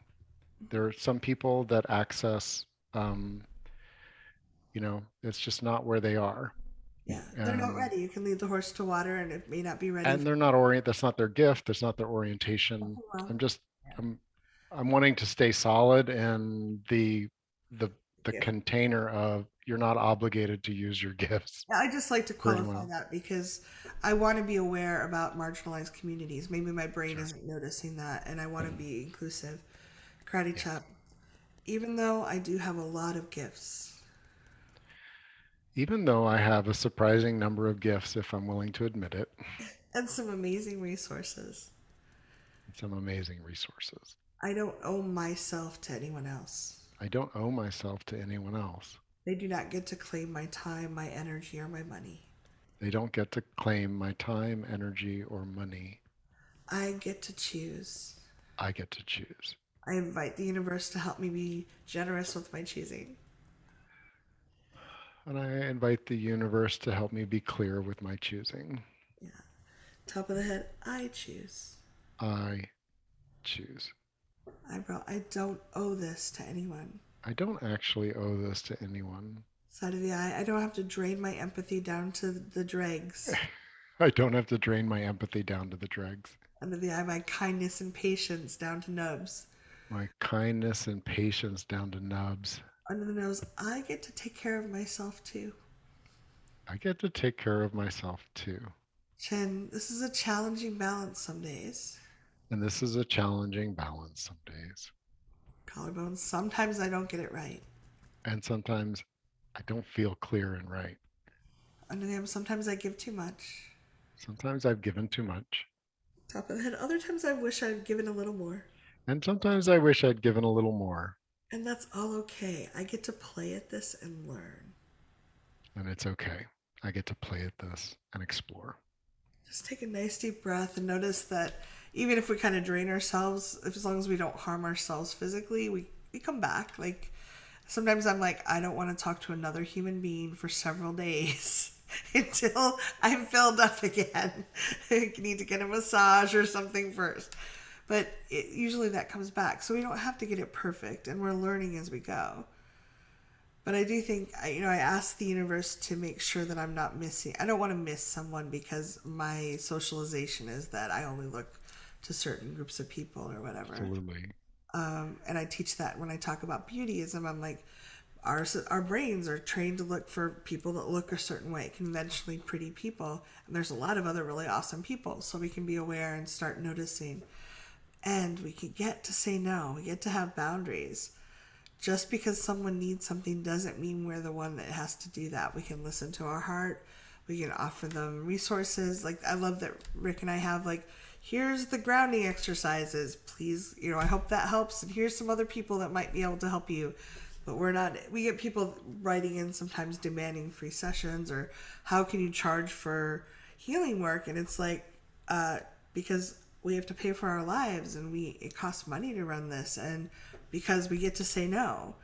There are some people that access, um, it's just not where they are. yeah, they're not And ready. You can lead the horse to water and it may not be ready and for, they're not that's not their gift, that's not their orientation. well, I'm just yeah, I'm I'm wanting to stay solid in the the yeah. container of you're not obligated to use your gifts I just like to for anyone qualify else. that because I want to be aware about marginalized communities. Maybe my brain Sure. isn't noticing that, and I want to be inclusive. Karate Yes. chop. Even though I do have a lot of gifts Even though I have a surprising number of gifts, if I'm willing to admit it, and some amazing resources, some amazing resources. I don't owe myself to anyone else. I don't owe myself to anyone else. They do not get to claim my time, my energy, or my money. They don't get to claim my time, energy, or money. I get to choose. I get to choose. I invite the universe to help me be generous with my choosing. And I invite the universe to help me be clear with my choosing. Yeah. Top of the head, I choose. I choose. Eyebrow, I don't owe this to anyone. I don't actually owe this to anyone. Side of the eye, I don't have to drain my empathy down to the dregs. I don't have to drain my empathy down to the dregs. Under the eye, my kindness and patience down to nubs. My kindness and patience down to nubs. Under the nose, I get to take care of myself too. I get to take care of myself too. Chin, this is a challenging balance some days. And this is a challenging balance some days. Collarbones, sometimes I don't get it right. And sometimes I don't feel clear and right. Under the arm, sometimes I give too much. Sometimes I've given too much. Top of the head, other times I wish I'd given a little more. And sometimes I wish I'd given a little more. And that's all okay. I get to play at this and learn. And it's okay. I get to play at this and explore. Just take a nice deep breath and notice that even if we kind of drain ourselves, if as long as we don't harm ourselves physically, we come back. Like, sometimes I'm like, I don't want to talk to another human being for several days until I'm filled up again. I need to get a massage or something first. But usually that comes back. So we don't have to get it perfect, and we're learning as we go. But I do think, I ask the universe to make sure that I'm not missing. I don't want to miss someone because my socialization is that I only look to certain groups of people or whatever. Absolutely. And I teach that when I talk about beautyism. I'm like, our brains are trained to look for people that look a certain way, conventionally pretty people. And there's a lot of other really awesome people. So we can be aware and start noticing. And we can get to say no. We get to have boundaries. Just because someone needs something doesn't mean we're the one that has to do that. We can listen to our heart. We can offer them resources. Like, I love that Rick and I have, like, here's the grounding exercises. Please, I hope that helps. And here's some other people that might be able to help you. But we get people writing in sometimes demanding free sessions or how can you charge for healing work? And it's like, because we have to pay for our lives and it costs money to run this. And because we get to say no.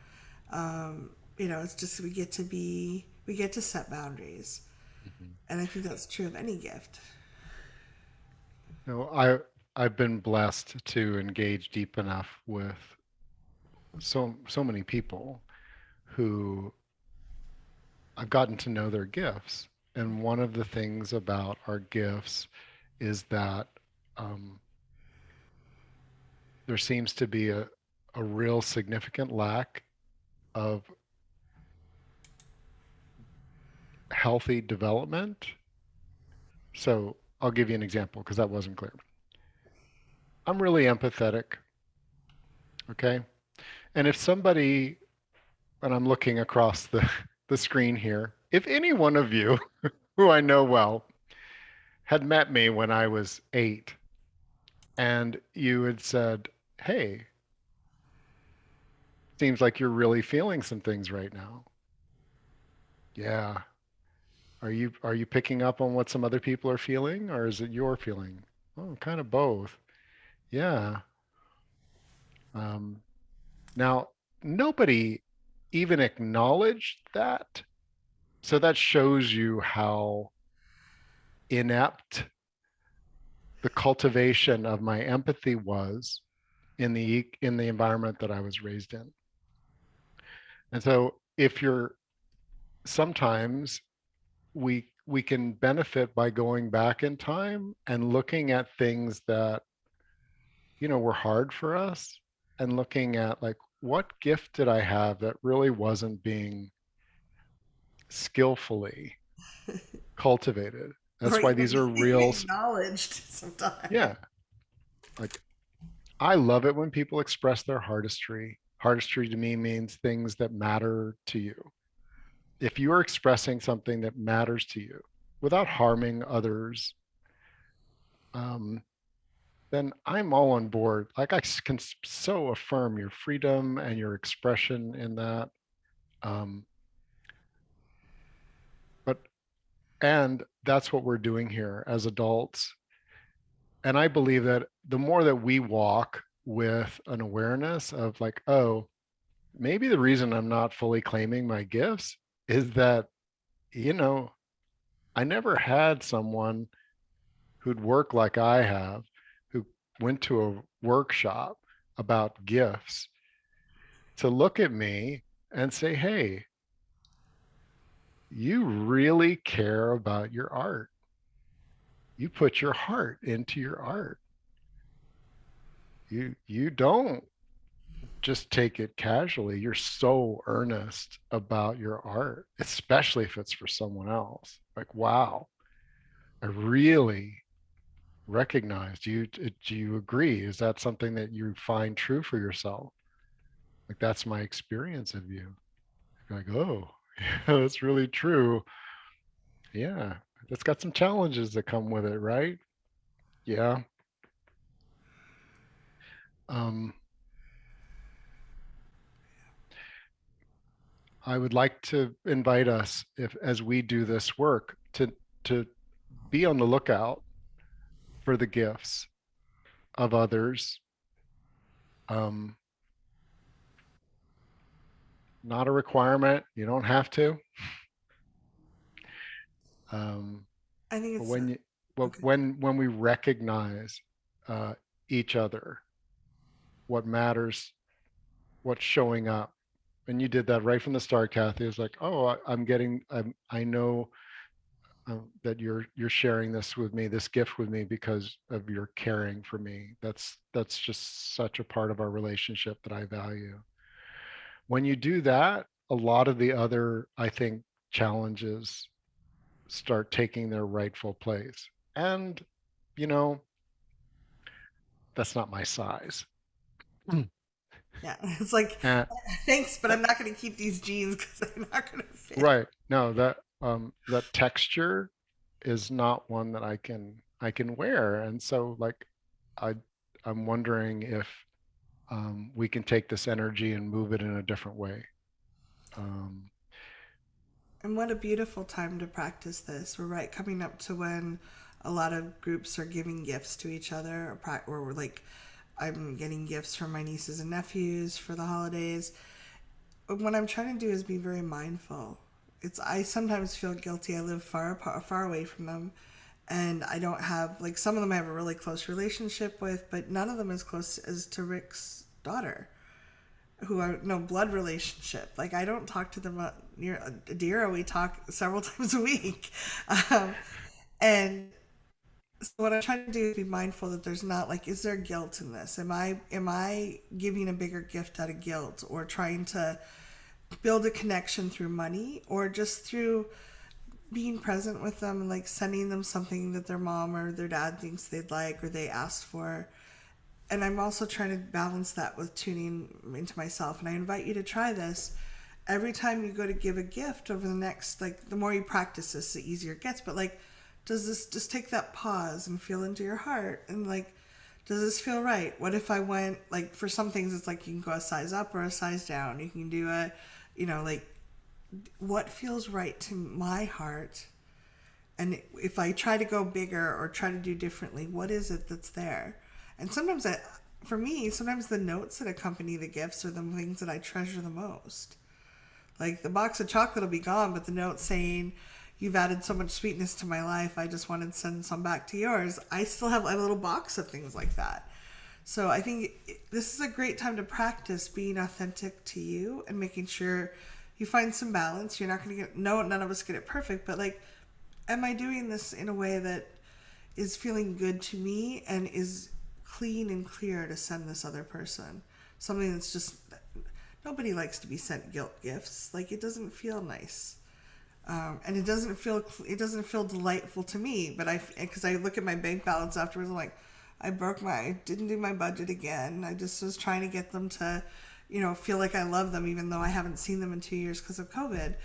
It's just we get to be We get to set boundaries. Mhm. And I think that's true of any gift. No, I've been blessed to engage deep enough with so many people who I've gotten to know their gifts. And one of the things about our gifts is that um, there seems to be a real significant lack of healthy development. So I'll give you an example because that wasn't clear. I'm really empathetic, okay? And if somebody, and I'm looking across the screen here, if any one of you who I know well had met me when I was 8 and you had said, hey, seems like you're really feeling some things right now. Yeah. Are you picking up on what some other people are feeling or is it your feeling? Oh, kind of both. Yeah. Um, now, nobody even acknowledged that. So that shows you how inept the cultivation of my empathy was in the environment that I was raised in. And so if you're sometimes we can benefit by going back in time and looking at things that were hard for us and looking at like what gift did I have that really wasn't being skillfully cultivated. Or That's why these even are real. acknowledged sometimes. Yeah, like I love it when people express their heartistry. Heartistry to me means things that matter to you. If you are expressing something that matters to you without harming others, um, then I'm all on board. Like I can so affirm your freedom and your expression in that. Um, but and that's what we're doing here as adults. And I believe that the more that we walk with an awareness of like, oh, maybe the reason I'm not fully claiming my gifts is that, you know, I never had someone who'd work like I have, who went to a workshop about gifts to look at me and say, hey, you really care about your art. You put your heart into your art. You don't just take it casually. You're so earnest about your art, especially if it's for someone else. Like, wow, I really recognize. Do you agree? Is that something that you find true for yourself? Like, that's my experience of you. You're like, oh, yeah, that's really true. Yeah, that's got some challenges that come with it, right? Yeah. Um, I would like to invite us, if as we do this work, to be on the lookout for the gifts of others. Um, Not a requirement. You don't have to. Um, I think but it's okay. when we recognize uh, each other, what matters, what's showing up, and you did that right from the start, Kathy. It's like, oh, I know that you're sharing this with me, this gift with me because of your caring for me. That's just such a part of our relationship that I value. When you do that, a lot of the other, I think, challenges start taking their rightful place. And, you know, that's not my size. Yeah, it's like, Uh, thanks, but I'm not going to keep these jeans because they're not going to fit. right. No, that texture is not one that I can wear. And so like I I'm wondering if we can take this energy and move it in a different way. Um, And what a beautiful time to practice this. We're right coming up to when a lot of groups are giving gifts to each other, or we're like, I'm getting gifts from my nieces and nephews for the holidays. What I'm trying to do is be very mindful it's I sometimes feel guilty. I live far away from them, and I don't have like some of them I have a really close relationship with, but none of them as close as to Rick's daughter, who are no blood relationship. Like I don't talk to them near Adira. We talk several times a week, um, and so what I'm trying to do is be mindful that there's not like, is there guilt in this? Am I giving a bigger gift out of guilt, or trying to build a connection through money, or just through being present with them and like sending them something that their mom or their dad thinks they'd like or they asked for. And I'm also trying to balance that with tuning into myself. And I invite you to try this. Every time you go to give a gift over the next, like, the more you practice this, the easier it gets. But, like, does this just take that pause and feel into your heart? And, like, does this feel right? What if I went, like, for some things, it's like you can go a size up or a size down. You can do a, like, what feels right to my heart? And if I try to go bigger or try to do differently, what is it that's there? And sometimes for me, sometimes the notes that accompany the gifts are the things that I treasure the most. Like the box of chocolate will be gone, but the note saying, "You've added so much sweetness to my life. I just wanted to send some back to yours." I still have a little box of things like that. So I think this is a great time to practice being authentic to you and making sure you find some balance. You're not going to get, no, none of us get it perfect, but like, am I doing this in a way that is feeling good to me and is clean and clear to send this other person? Something that's just, nobody likes to be sent guilt gifts. Like, it doesn't feel nice. And it doesn't feel delightful to me. But because I look at my bank balance afterwards, I'm like, I didn't do my budget again. I just was trying to get them to, feel like I love them, even though I haven't seen them in 2 years because of COVID.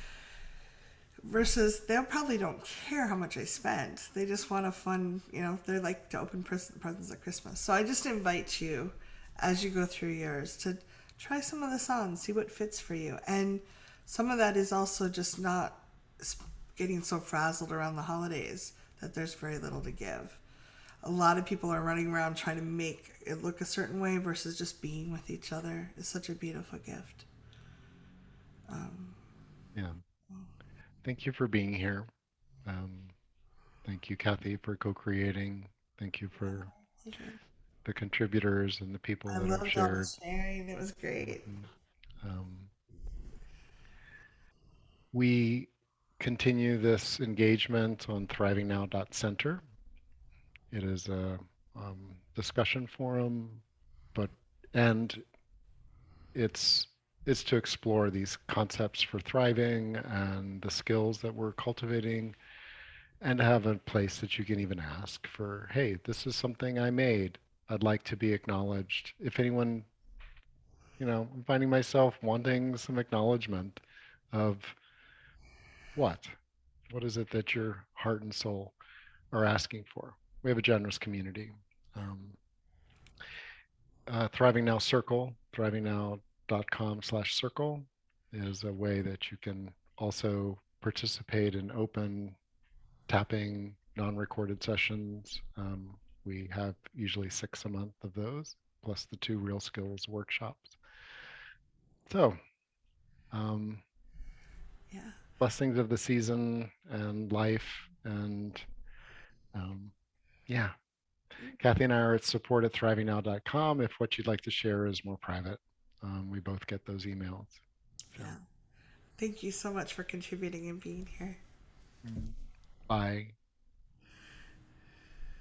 Versus they probably don't care how much I spent. They just want a fun, they like to open presents at Christmas. So I just invite you, as you go through yours, to try some of this on, see what fits for you. And some of that is also just not getting so frazzled around the holidays that there's very little to give. A lot of people are running around trying to make it look a certain way versus just being with each other is such a beautiful gift. Yeah. Thank you for being here. Um, Thank you, Kathy, for co-creating. Thank you for Pleasure. the contributors and the people I that have loved all the shared. sharing. It was great. Mhm. Um, we continue this engagement on thrivingnow.center. It is a discussion forum, but and it's it's to explore these concepts for thriving and the skills that we're cultivating, and have a place that you can even ask for, hey, this is something I made. I'd like to be acknowledged. If anyone, I'm finding myself wanting some acknowledgement of what? What is it that your heart and soul are asking for? We have a generous community. Um, Thriving Now Circle, thrivingnow.com/circle is a way that you can also participate in open tapping, non-recorded sessions. We have usually 6 a month of those, plus the 2 real skills workshops. So, um, Yeah. blessings of the season and life. And um, yeah, Kathy and I are at support at thrivingnow.com if what you'd like to share is more private. We both get those emails. So, Yeah. Thank you so much for contributing and being here. bye.